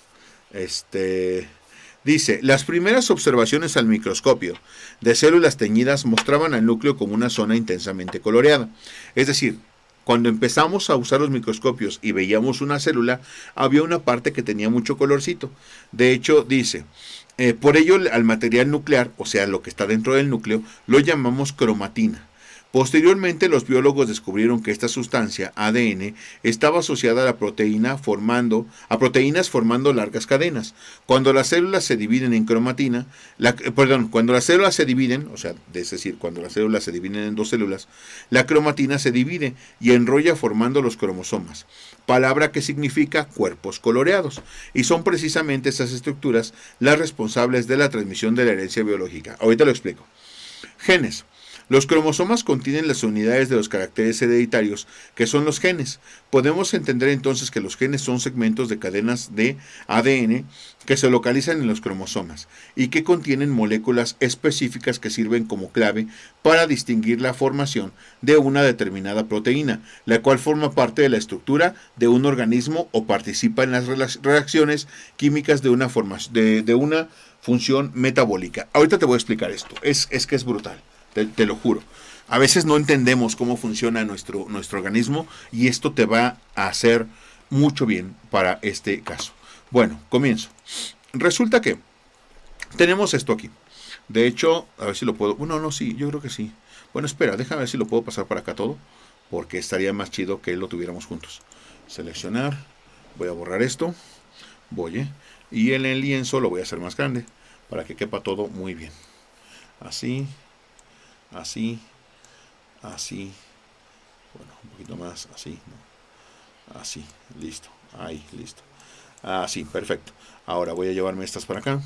Dice, las primeras observaciones al microscopio de células teñidas mostraban al núcleo como una zona intensamente coloreada. Es decir, cuando empezamos a usar los microscopios y veíamos una célula, había una parte que tenía mucho colorcito. De hecho, dice, por ello al material nuclear, o sea, lo que está dentro del núcleo, lo llamamos cromatina. Posteriormente, los biólogos descubrieron que esta sustancia, ADN, estaba asociada a la proteína a proteínas formando largas cadenas. Cuando las células se dividen en cromatina, cuando las células se dividen, o sea, es decir, cuando las células se dividen en dos células, la cromatina se divide y enrolla formando los cromosomas, palabra que significa cuerpos coloreados, y son precisamente esas estructuras las responsables de la transmisión de la herencia biológica. Ahorita lo explico. Genes. Los cromosomas contienen las unidades de los caracteres hereditarios, que son los genes. Podemos entender entonces que los genes son segmentos de cadenas de ADN que se localizan en los cromosomas y que contienen moléculas específicas que sirven como clave para distinguir la formación de una determinada proteína, la cual forma parte de la estructura de un organismo o participa en las reacciones químicas de una función metabólica. Ahorita te voy a explicar esto. Es que es brutal. Te lo juro. A veces no entendemos cómo funciona nuestro organismo y esto te va a hacer mucho bien para este caso. Bueno, comienzo. Resulta que tenemos esto aquí. De hecho, a ver si lo puedo... Bueno, no, sí, yo creo que sí. Bueno, espera, déjame ver si lo puedo pasar para acá todo, porque estaría más chido que lo tuviéramos juntos. Seleccionar. Voy a borrar esto. Y en el lienzo lo voy a hacer más grande para que quepa todo muy bien. Así. Así, bueno, un poquito más, así, ¿no? Así, listo, ahí, listo, así, perfecto. Ahora voy a llevarme estas para acá,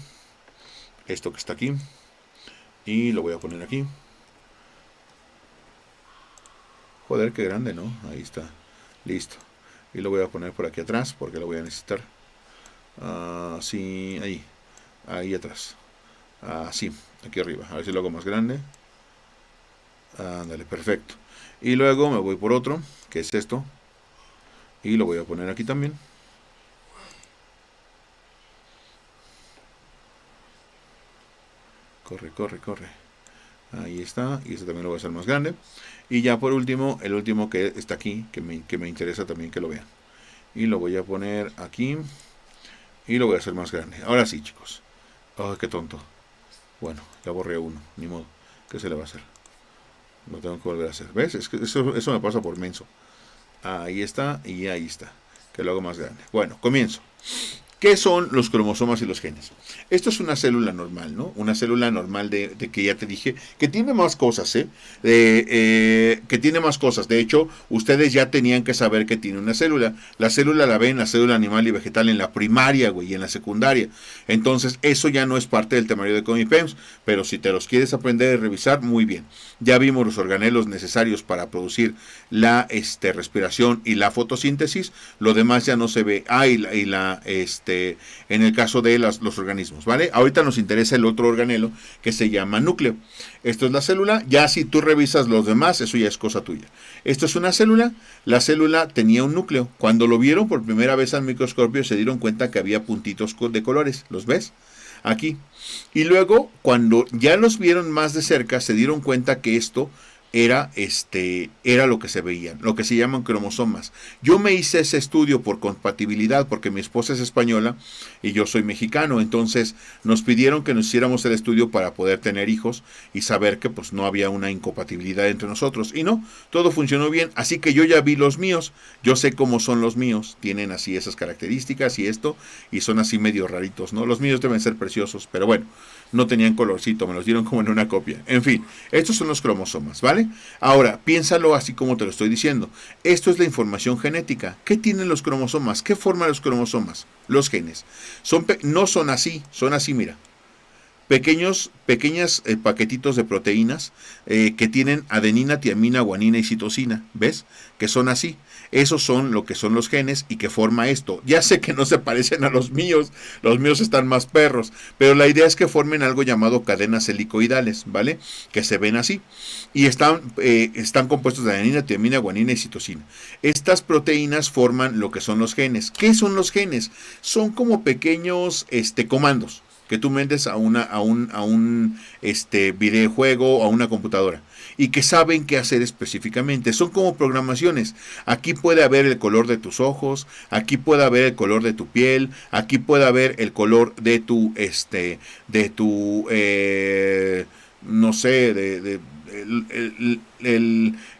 esto que está aquí, y lo voy a poner aquí. Joder, qué grande, ¿no? Ahí está, listo. Y lo voy a poner por aquí atrás, porque lo voy a necesitar. Así, ahí atrás, así, aquí arriba, a ver si lo hago más grande. Ándale, perfecto. Y luego me voy por otro, que es esto. Y lo voy a poner aquí también. Corre. Ahí está. Y este también lo voy a hacer más grande. Y ya por último, el último que está aquí, que me interesa también que lo vean. Y lo voy a poner aquí. Y lo voy a hacer más grande. Ahora sí, chicos. Oh, qué tonto. Bueno, ya borré uno. Ni modo. ¿Qué se le va a hacer? Lo tengo que volver a hacer. ¿Ves? Es que eso me pasa por menso. Ahí está y ahí está. Que lo hago más grande. Bueno, comienzo. ¿Qué son los cromosomas y los genes? Esto es una célula normal, ¿no? Una célula normal de que ya te dije, que tiene más cosas, ¿eh? Que tiene más cosas. De hecho, ustedes ya tenían que saber que tiene una célula. La célula la ven, la célula animal y vegetal en la primaria, güey, y en la secundaria. Entonces, eso ya no es parte del temario de Comipems, pero si te los quieres aprender y revisar, muy bien. Ya vimos los organelos necesarios para producir la respiración y la fotosíntesis. Lo demás ya no se ve. En el caso de los organismos, ¿vale? Ahorita nos interesa el otro organelo que se llama núcleo. Esto es la célula. Ya si tú revisas los demás, eso ya es cosa tuya. Esto es una célula. La célula tenía un núcleo. Cuando lo vieron por primera vez al microscopio, se dieron cuenta que había puntitos de colores. ¿Los ves? Aquí. Y luego, cuando ya los vieron más de cerca, se dieron cuenta que esto era lo que se veía, lo que se llaman cromosomas. Yo me hice ese estudio por compatibilidad, porque mi esposa es española y yo soy mexicano, entonces nos pidieron que nos hiciéramos el estudio para poder tener hijos y saber que pues no había una incompatibilidad entre nosotros, y no, todo funcionó bien, así que yo ya vi los míos, yo sé cómo son los míos, tienen así esas características y esto, y son así medio raritos, ¿no? Los míos deben ser preciosos, pero bueno, no tenían colorcito, me los dieron como en una copia. En fin, estos son los cromosomas, ¿vale? Ahora, piénsalo así como te lo estoy diciendo. Esto es la información genética. ¿Qué tienen los cromosomas? ¿Qué forman los cromosomas? Los genes. No son así, mira. pequeñas paquetitos de proteínas que tienen adenina, tiamina, guanina y citosina, ¿ves? Que son así. Esos son lo que son los genes y que forma esto. Ya sé que no se parecen a los míos están más perros, pero la idea es que formen algo llamado cadenas helicoidales, ¿vale? Que se ven así. Y están compuestos de adenina, tiamina, guanina y citosina. Estas proteínas forman lo que son los genes. ¿Qué son los genes? Son como pequeños comandos que tú metes a un videojuego o a una computadora y que saben qué hacer específicamente. Son como programaciones. Aquí puede haber el color de tus ojos, aquí puede haber el color de tu piel, aquí puede haber el color de tu, no sé,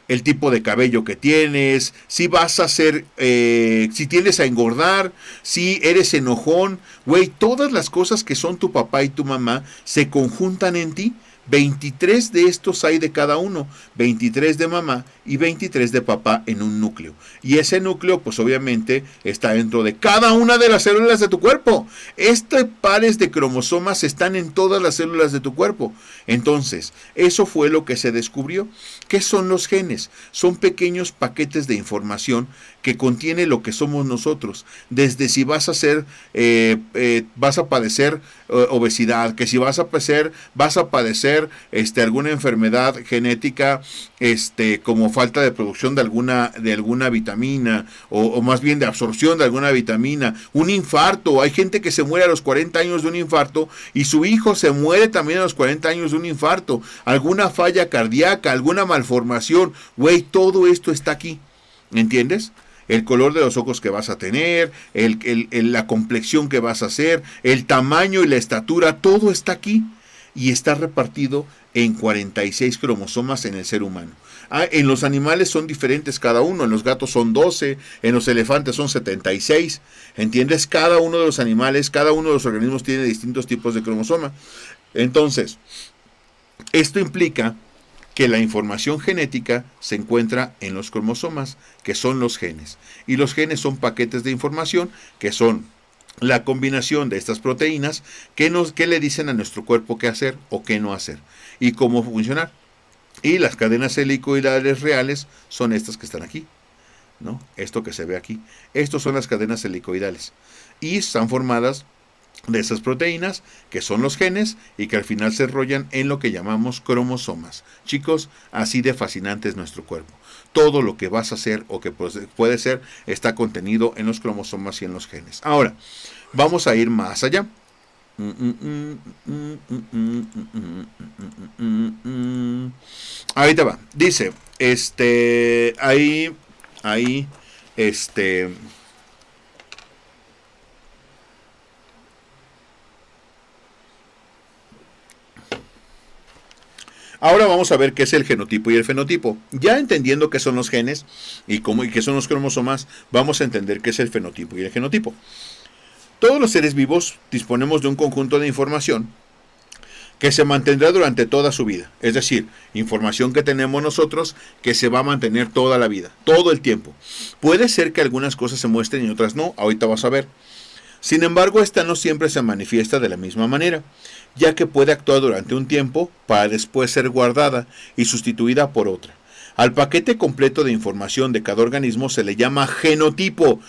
el tipo de cabello que tienes, si vas a ser, si tienes a engordar, si eres enojón, güey, todas las cosas que son tu papá y tu mamá se conjuntan en ti. 23 de estos hay de cada uno, 23 de mamá y 23 de papá en un núcleo. Y ese núcleo, pues obviamente, está dentro de cada una de las células de tu cuerpo. Pares de cromosomas están en todas las células de tu cuerpo. Entonces, eso fue lo que se descubrió. ¿Qué son los genes? Son pequeños paquetes de información que contiene lo que somos nosotros. Desde si vas a padecer obesidad, que si vas a padecer alguna enfermedad genética, como falta de producción de alguna vitamina, o más bien de absorción de alguna vitamina, un infarto. Hay gente que se muere a los 40 años de un infarto y su hijo se muere también a los 40 años de un infarto, alguna falla cardíaca, alguna malformación. Güey, todo esto está aquí, ¿entiendes? El color de los ojos que vas a tener, la complexión que vas a hacer, el tamaño y la estatura, todo está aquí y está repartido en 46 cromosomas en el ser humano. En los animales son diferentes cada uno, en los gatos son 12, en los elefantes son 76, ¿entiendes? Cada uno de los animales, cada uno de los organismos tiene distintos tipos de cromosoma. Entonces, esto implica que la información genética se encuentra en los cromosomas, que son los genes. Y los genes son paquetes de información que son la combinación de estas proteínas que le dicen a nuestro cuerpo qué hacer o qué no hacer y cómo funcionar. Y las cadenas helicoidales reales son estas que están aquí, ¿no? Esto que se ve aquí. Estas son las cadenas helicoidales y están formadas de esas proteínas que son los genes y que al final se enrollan en lo que llamamos cromosomas. Chicos, así de fascinante es nuestro cuerpo. Todo lo que vas a hacer o que puede ser está contenido en los cromosomas y en los genes. Ahora, vamos a ir más allá. Ahí te va. Dice, ahora vamos a ver qué es el genotipo y el fenotipo. Ya entendiendo qué son los genes y qué son los cromosomas, vamos a entender qué es el fenotipo y el genotipo. Todos los seres vivos disponemos de un conjunto de información que se mantendrá durante toda su vida. Es decir, información que tenemos nosotros que se va a mantener toda la vida, todo el tiempo. Puede ser que algunas cosas se muestren y otras no, ahorita vas a ver. Sin embargo, esta no siempre se manifiesta de la misma manera, ya que puede actuar durante un tiempo para después ser guardada y sustituida por otra. Al paquete completo de información de cada organismo se le llama genotipo,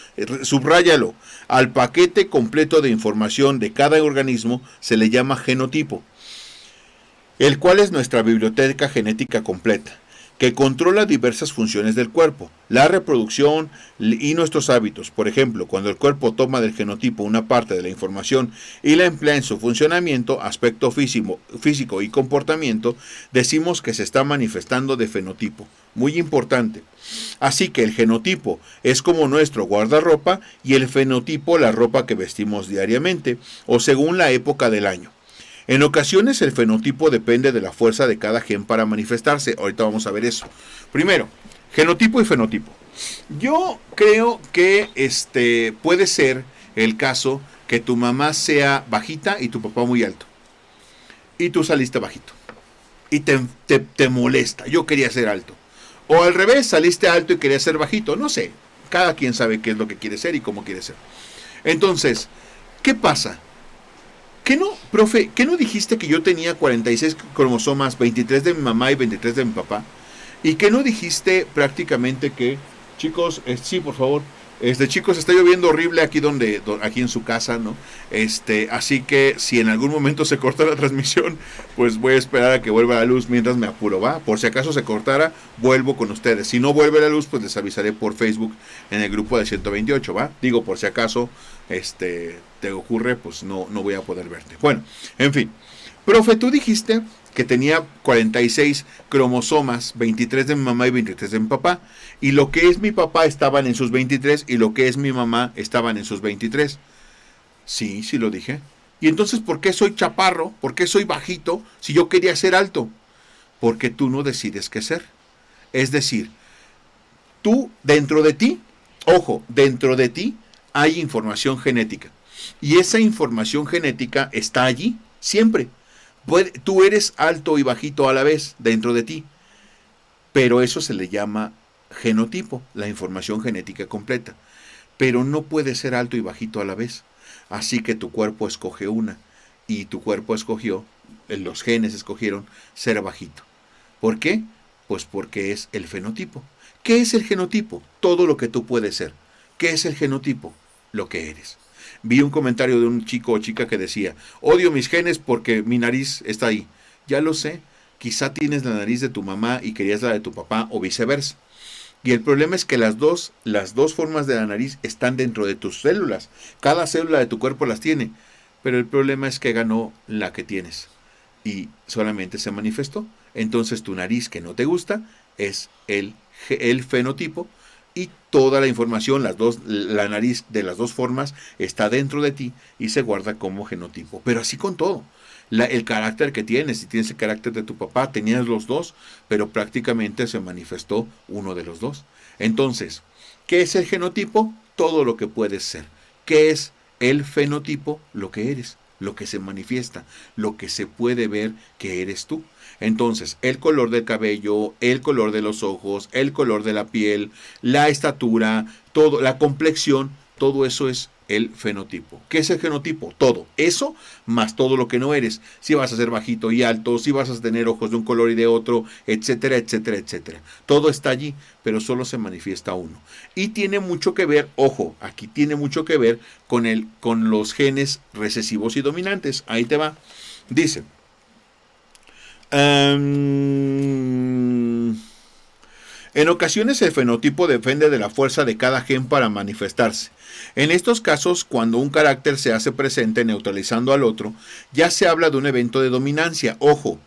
subráyalo. Al paquete completo de información de cada organismo se le llama genotipo, el cual es nuestra biblioteca genética completa, que controla diversas funciones del cuerpo, la reproducción y nuestros hábitos. Por ejemplo, cuando el cuerpo toma del genotipo una parte de la información y la emplea en su funcionamiento, aspecto físico y comportamiento, decimos que se está manifestando de fenotipo. Muy importante. Así que el genotipo es como nuestro guardarropa y el fenotipo la ropa que vestimos diariamente o según la época del año. En ocasiones el fenotipo depende de la fuerza de cada gen para manifestarse. Ahorita vamos a ver eso. Primero, genotipo y fenotipo. Yo creo que puede ser el caso que tu mamá sea bajita y tu papá muy alto. Y tú saliste bajito. Y te molesta. Yo quería ser alto. O al revés, saliste alto y querías ser bajito. No sé. Cada quien sabe qué es lo que quiere ser y cómo quiere ser. Entonces, ¿qué pasa? ¿Qué no, profe, qué no dijiste que yo tenía 46 cromosomas, 23 de mi mamá y 23 de mi papá? ¿Y qué no dijiste prácticamente que, chicos, sí, por favor, chicos, está lloviendo horrible aquí aquí en su casa, ¿no? Así que si en algún momento se corta la transmisión, pues voy a esperar a que vuelva la luz mientras me apuro, ¿va? Por si acaso se cortara, vuelvo con ustedes. Si no vuelve la luz, pues les avisaré por Facebook en el grupo de 128, ¿va? Digo, por si acaso, te ocurre, pues no voy a poder verte. Bueno, en fin. Profe, tú dijiste que tenía 46 cromosomas, 23 de mi mamá y 23 de mi papá. Y lo que es mi papá estaban en sus 23 y lo que es mi mamá estaban en sus 23. Sí, sí lo dije. Y entonces, ¿por qué soy chaparro? ¿Por qué soy bajito si yo quería ser alto? Porque tú no decides qué ser. Es decir, tú dentro de ti, ojo, dentro de ti hay información genética. Y esa información genética está allí siempre. Tú eres alto y bajito a la vez dentro de ti, pero eso se le llama genotipo, la información genética completa. Pero no puede ser alto y bajito a la vez. Así que tu cuerpo escoge una y tu cuerpo escogió, los genes escogieron ser bajito. ¿Por qué? Pues porque es el fenotipo. ¿Qué es el genotipo? Todo lo que tú puedes ser. ¿Qué es el genotipo? Lo que eres. Vi un comentario de un chico o chica que decía, odio mis genes porque mi nariz está ahí. Ya lo sé, quizá tienes la nariz de tu mamá y querías la de tu papá o viceversa. Y el problema es que las dos formas de la nariz están dentro de tus células. Cada célula de tu cuerpo las tiene. Pero el problema es que ganó la que tienes. Y solamente se manifestó. Entonces tu nariz que no te gusta es el fenotipo. Y toda la información, la nariz de las dos formas está dentro de ti y se guarda como genotipo. Pero así con todo. El carácter que tienes, si tienes el carácter de tu papá, tenías los dos, pero prácticamente se manifestó uno de los dos. Entonces, ¿qué es el genotipo? Todo lo que puedes ser. ¿Qué es el fenotipo? Lo que eres, lo que se manifiesta, lo que se puede ver que eres tú. Entonces, el color del cabello, el color de los ojos, el color de la piel, la estatura, todo, la complexión, todo eso es el fenotipo. ¿Qué es el genotipo? Todo. Eso más todo lo que no eres. Si vas a ser bajito y alto, si vas a tener ojos de un color y de otro, etcétera, etcétera, etcétera. Todo está allí, pero solo se manifiesta uno. Y tiene mucho que ver, ojo, aquí tiene mucho que ver con los genes recesivos y dominantes. Ahí te va. Dice. En ocasiones el fenotipo depende de la fuerza de cada gen para manifestarse. En estos casos, cuando un carácter se hace presente neutralizando al otro, ya se habla de un evento de dominancia. Ojo,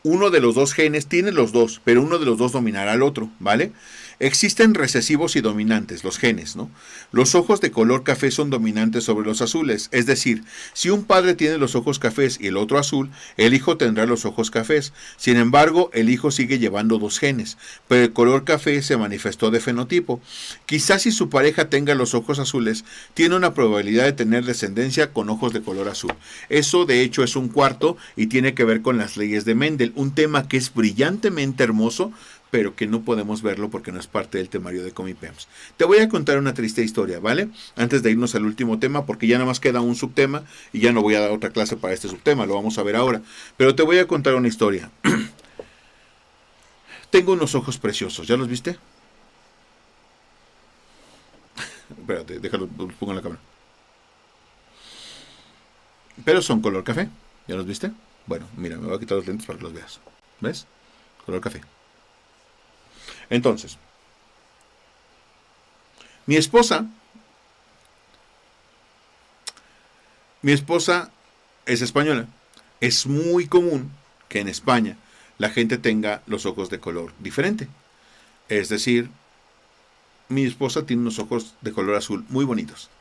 uno de los dos genes tiene los dos, pero uno de los dos dominará al otro, ¿vale? Existen recesivos y dominantes, los genes, ¿no? Los ojos de color café son dominantes sobre los azules, es decir, si un padre tiene los ojos cafés y el otro azul, el hijo tendrá los ojos cafés. Sin embargo, el hijo sigue llevando dos genes, pero el color café se manifestó de fenotipo. Quizás si su pareja tenga los ojos azules, tiene una probabilidad de tener descendencia con ojos de color azul. Eso, de hecho, es un cuarto y tiene que ver con las leyes de Mendel, un tema que es brillantemente hermoso, pero que no podemos verlo porque no es parte del temario de Comipems. Te voy a contar una triste historia, ¿vale? Antes de irnos al último tema, porque ya nada más queda un subtema y ya no voy a dar otra clase para este subtema, lo vamos a ver ahora. Pero te voy a contar una historia. Tengo unos ojos preciosos, ¿ya los viste? Espérate, déjalo, los pongo en la cámara. Pero son color café, ¿ya los viste? Bueno, mira, me voy a quitar los lentes para que los veas. ¿Ves? Color café. Entonces, mi esposa es española. Es muy común que en España la gente tenga los ojos de color diferente. Es decir, mi esposa tiene unos ojos de color azul muy bonitos.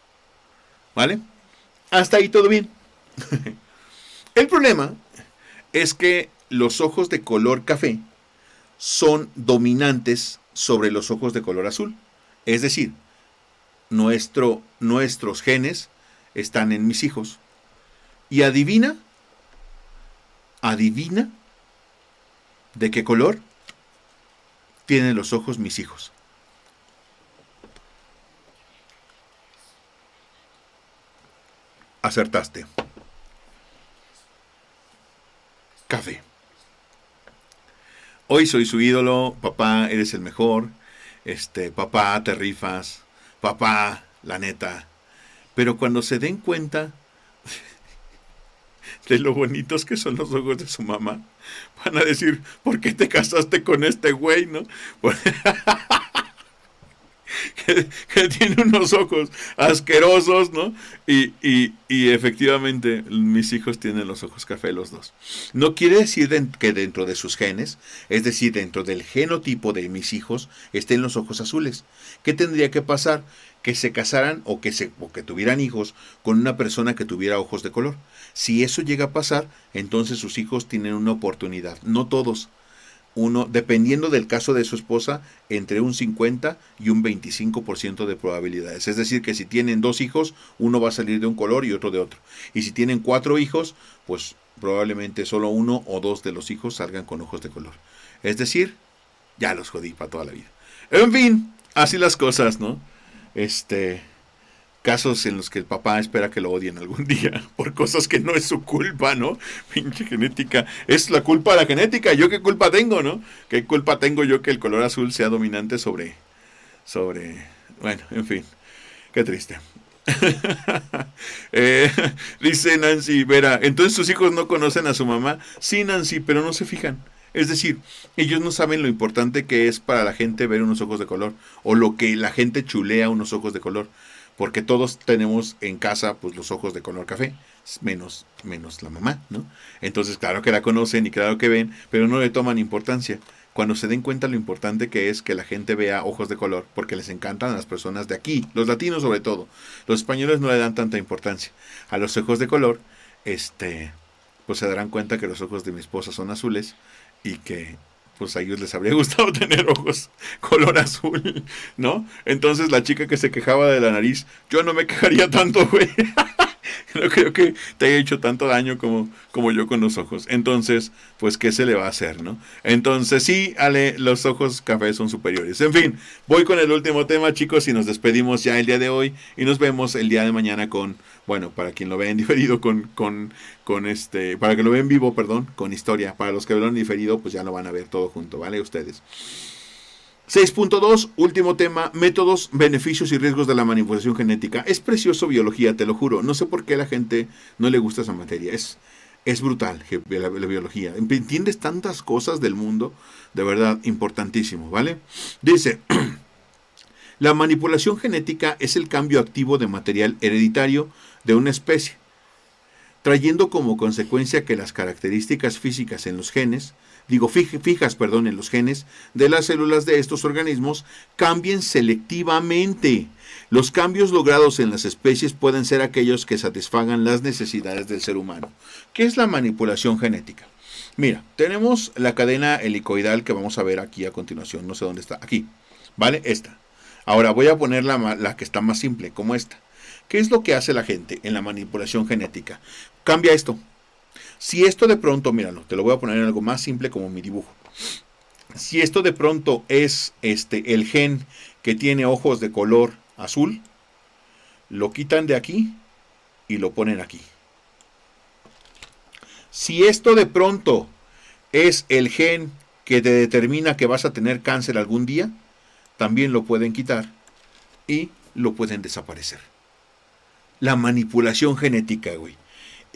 ¿Vale? Hasta ahí todo bien. El problema es que los ojos de color café son dominantes sobre los ojos de color azul. Es decir, nuestros genes están en mis hijos. Y adivina de qué color tienen los ojos mis hijos. Acertaste. Hoy soy su ídolo, papá, eres el mejor, papá, te rifas, papá, la neta. Pero cuando se den cuenta de lo bonitos que son los ojos de su mamá, van a decir, ¿por qué te casaste con este güey, no? Que tiene unos ojos asquerosos, ¿no? Y efectivamente mis hijos tienen los ojos café los dos. No quiere decir que dentro de sus genes, es decir, dentro del genotipo de mis hijos, estén los ojos azules. ¿Qué tendría que pasar? Que se casaran o que tuvieran hijos con una persona que tuviera ojos de color. Si eso llega a pasar, entonces sus hijos tienen una oportunidad. No todos. Uno, dependiendo del caso de su esposa, entre un 50 y un 25% de probabilidades. Es decir, que si tienen 2 hijos, uno va a salir de un color y otro de otro. Y si tienen 4 hijos, pues probablemente solo 1 o 2 de los hijos salgan con ojos de color. Es decir, ya los jodí para toda la vida. En fin, así las cosas, ¿no? Casos en los que el papá espera que lo odien algún día por cosas que no es su culpa, ¿no? Pinche genética. Es la culpa de la genética. ¿Yo qué culpa tengo, no? ¿Qué culpa tengo yo que el color azul sea dominante sobre... Bueno, en fin. Qué triste. Dice Nancy Vera, entonces sus hijos no conocen a su mamá. Sí, Nancy, pero no se fijan. Es decir, ellos no saben lo importante que es para la gente ver unos ojos de color, o lo que la gente chulea unos ojos de color, porque todos tenemos en casa pues los ojos de color café, menos la mamá, ¿no? Entonces claro que la conocen y claro que ven, pero no le toman importancia. Cuando se den cuenta lo importante que es que la gente vea ojos de color, porque les encantan a las personas de aquí, los latinos sobre todo. Los españoles no le dan tanta importancia a los ojos de color. Pues se darán cuenta que los ojos de mi esposa son azules y que pues a ellos les habría gustado tener ojos color azul, ¿no? Entonces la chica que se quejaba de la nariz, yo no me quejaría tanto, güey. No creo que te haya hecho tanto daño como yo con los ojos. Entonces, pues, ¿qué se le va a hacer, no? Entonces, sí, Ale, los ojos café son superiores. En fin, voy con el último tema, chicos, y nos despedimos ya el día de hoy. Y nos vemos el día de mañana con, bueno, para quien lo vea en diferido, para que lo vean en vivo, perdón, con historia. Para los que lo ven en diferido, pues ya lo van a ver todo junto, ¿vale? Ustedes. 6.2, último tema, métodos, beneficios y riesgos de la manipulación genética. Es precioso biología, te lo juro. No sé por qué a la gente no le gusta esa materia. Es brutal la biología. Entiendes tantas cosas del mundo, de verdad, importantísimo, ¿vale? Dice, la manipulación genética es el cambio activo de material hereditario de una especie, trayendo como consecuencia que las características físicas en los genes, fijas en los genes de las células de estos organismos cambien selectivamente. Los cambios logrados en las especies pueden ser aquellos que satisfagan las necesidades del ser humano. ¿Qué es la manipulación genética? Mira, tenemos la cadena helicoidal que vamos a ver aquí a continuación, no sé dónde está, aquí, ¿vale? Esta. Ahora voy a poner la que está más simple, como esta. ¿Qué es lo que hace la gente en la manipulación genética? Cambia esto. Si esto de pronto, míralo, te lo voy a poner en algo más simple como mi dibujo. Si esto de pronto es el gen que tiene ojos de color azul, lo quitan de aquí y lo ponen aquí. Si esto de pronto es el gen que te determina que vas a tener cáncer algún día, también lo pueden quitar y lo pueden desaparecer. La manipulación genética, güey.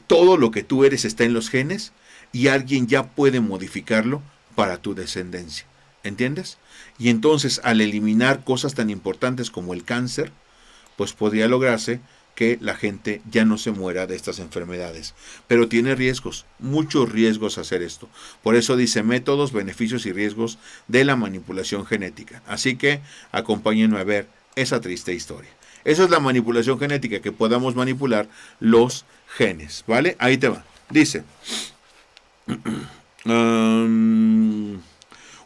Todo lo que tú eres está en los genes y alguien ya puede modificarlo para tu descendencia. ¿Entiendes? Y entonces al eliminar cosas tan importantes como el cáncer, pues podría lograrse que la gente ya no se muera de estas enfermedades. Pero tiene riesgos, muchos riesgos hacer esto. Por eso dice métodos, beneficios y riesgos de la manipulación genética. Así que acompáñenme a ver esa triste historia. Eso es la manipulación genética, que podamos manipular los genes, ¿vale? Ahí te va. Dice,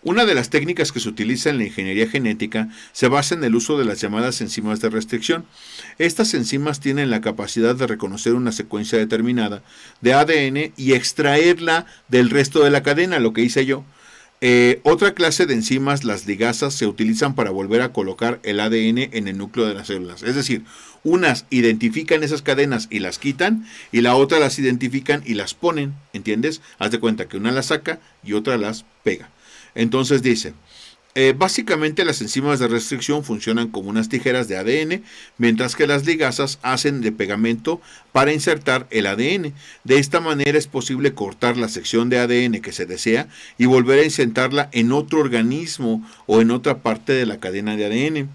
una de las técnicas que se utiliza en la ingeniería genética se basa en el uso de las llamadas enzimas de restricción. Estas enzimas tienen la capacidad de reconocer una secuencia determinada de ADN y extraerla del resto de la cadena, lo que hice yo. Otra clase de enzimas, las ligasas, se utilizan para volver a colocar el ADN en el núcleo de las células. Es decir, unas identifican esas cadenas y las quitan, y la otra las identifican y las ponen, ¿entiendes? Haz de cuenta que una las saca y otra las pega. Entonces dice, básicamente las enzimas de restricción funcionan como unas tijeras de ADN, mientras que las ligasas hacen de pegamento para insertar el ADN. De esta manera es posible cortar la sección de ADN que se desea y volver a insertarla en otro organismo o en otra parte de la cadena de ADN.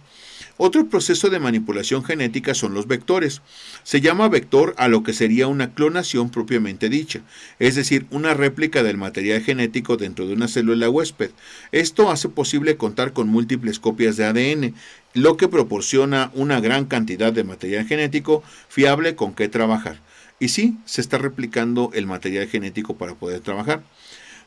Otro proceso de manipulación genética son los vectores. Se llama vector a lo que sería una clonación propiamente dicha, es decir, una réplica del material genético dentro de una célula huésped. Esto hace posible contar con múltiples copias de ADN, lo que proporciona una gran cantidad de material genético fiable con que trabajar. Y sí, se está replicando el material genético para poder trabajar.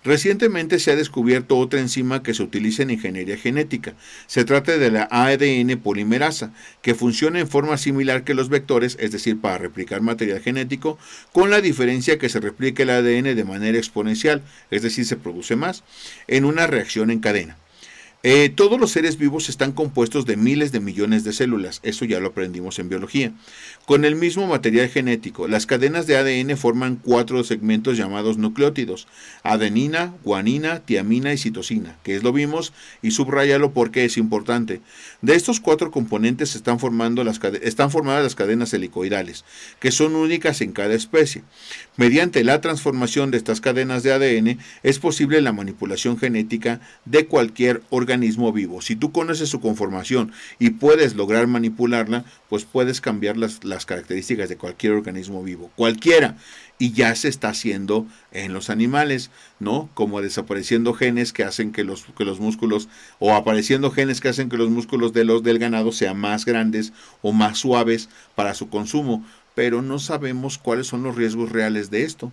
Recientemente se ha descubierto otra enzima que se utiliza en ingeniería genética. Se trata de la ADN polimerasa, que funciona en forma similar que los vectores, es decir, para replicar material genético, con la diferencia que se replica el ADN de manera exponencial, es decir, se produce más, en una reacción en cadena. Todos los seres vivos están compuestos de miles de millones de células, eso ya lo aprendimos en biología. Con el mismo material genético, las cadenas de ADN forman 4 segmentos llamados nucleótidos: adenina, guanina, tiamina y citosina, que es lo vimos, y subráyalo porque es importante. De estos 4 componentes están formadas las cadenas helicoidales, que son únicas en cada especie. Mediante la transformación de estas cadenas de ADN es posible la manipulación genética de cualquier organismo vivo. Si tú conoces su conformación y puedes lograr manipularla, pues puedes cambiar las características de cualquier organismo vivo, cualquiera. Y ya se está haciendo en los animales, ¿no? Como desapareciendo genes que hacen que los músculos, o apareciendo genes que hacen que los músculos del ganado sean más grandes o más suaves para su consumo, pero no sabemos cuáles son los riesgos reales de esto.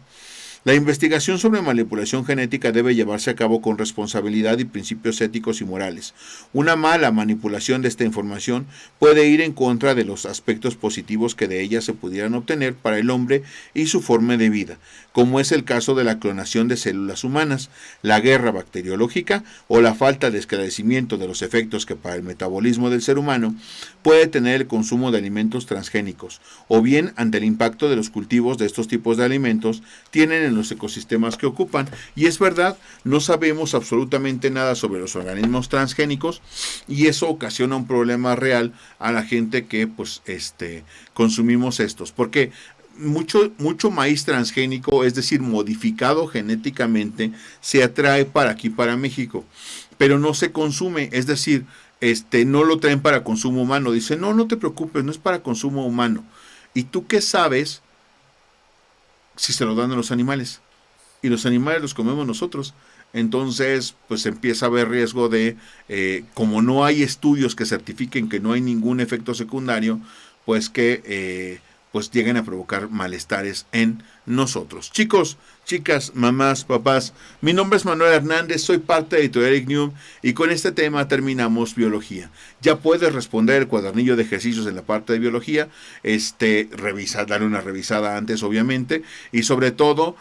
La investigación sobre manipulación genética debe llevarse a cabo con responsabilidad y principios éticos y morales. Una mala manipulación de esta información puede ir en contra de los aspectos positivos que de ella se pudieran obtener para el hombre y su forma de vida, como es el caso de la clonación de células humanas, la guerra bacteriológica o la falta de esclarecimiento de los efectos que para el metabolismo del ser humano puede tener el consumo de alimentos transgénicos, o bien ante el impacto de los cultivos de estos tipos de alimentos tienen en los ecosistemas que ocupan. Y es verdad, no sabemos absolutamente nada sobre los organismos transgénicos y eso ocasiona un problema real a la gente que consumimos estos, porque mucho maíz transgénico, es decir, modificado genéticamente, se atrae para aquí, para México, pero no se consume, es decir, no lo traen para consumo humano. Dicen, no te preocupes, no es para consumo humano. ¿Y tú qué sabes si se lo dan a los animales? Y los animales los comemos nosotros. Entonces, pues empieza a haber riesgo de, como no hay estudios que certifiquen que no hay ningún efecto secundario, pues que lleguen a provocar malestares en nosotros. Chicos, chicas, mamás, papás, mi nombre es Manuel Hernández, soy parte de Editorial Ignium y con este tema terminamos biología. Ya puedes responder el cuadernillo de ejercicios en la parte de biología, darle una revisada antes, obviamente, y sobre todo,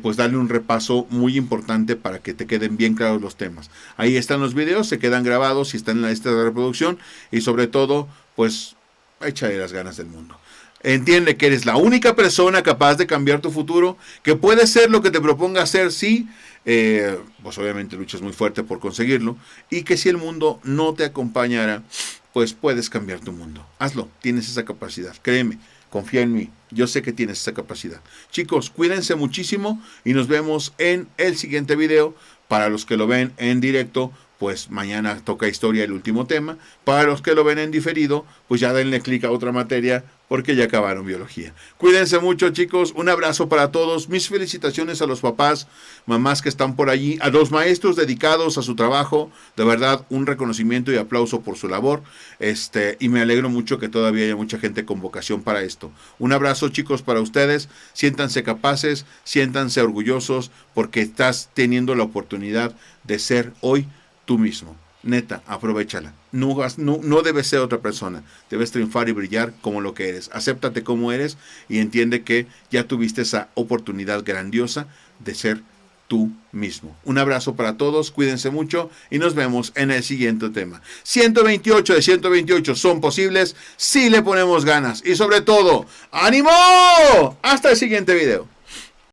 pues darle un repaso muy importante para que te queden bien claros los temas. Ahí están los videos, se quedan grabados y están en la lista de reproducción y sobre todo, pues, échale las ganas del mundo. Entiende que eres la única persona capaz de cambiar tu futuro, que puede ser lo que te proponga hacer, sí, pues obviamente luchas muy fuerte por conseguirlo, y que si el mundo no te acompañara, pues puedes cambiar tu mundo. Hazlo, tienes esa capacidad, créeme, confía en mí, yo sé que tienes esa capacidad. Chicos, cuídense muchísimo y nos vemos en el siguiente video. Para los que lo ven en directo, pues mañana toca historia, el último tema. Para los que lo ven en diferido, pues ya denle clic a otra materia porque ya acabaron biología. Cuídense mucho, chicos. Un abrazo para todos. Mis felicitaciones a los papás, mamás que están por allí, a los maestros dedicados a su trabajo. De verdad, un reconocimiento y aplauso por su labor. Y me alegro mucho que todavía haya mucha gente con vocación para esto. Un abrazo, chicos, para ustedes. Siéntanse capaces, siéntanse orgullosos porque estás teniendo la oportunidad de ser hoy tú mismo. Neta, aprovéchala. No debes ser otra persona. Debes triunfar y brillar como lo que eres. Acéptate como eres y entiende que ya tuviste esa oportunidad grandiosa de ser tú mismo. Un abrazo para todos, cuídense mucho y nos vemos en el siguiente tema. 128 de 128 son posibles si le ponemos ganas y sobre todo, ¡ánimo! Hasta el siguiente video.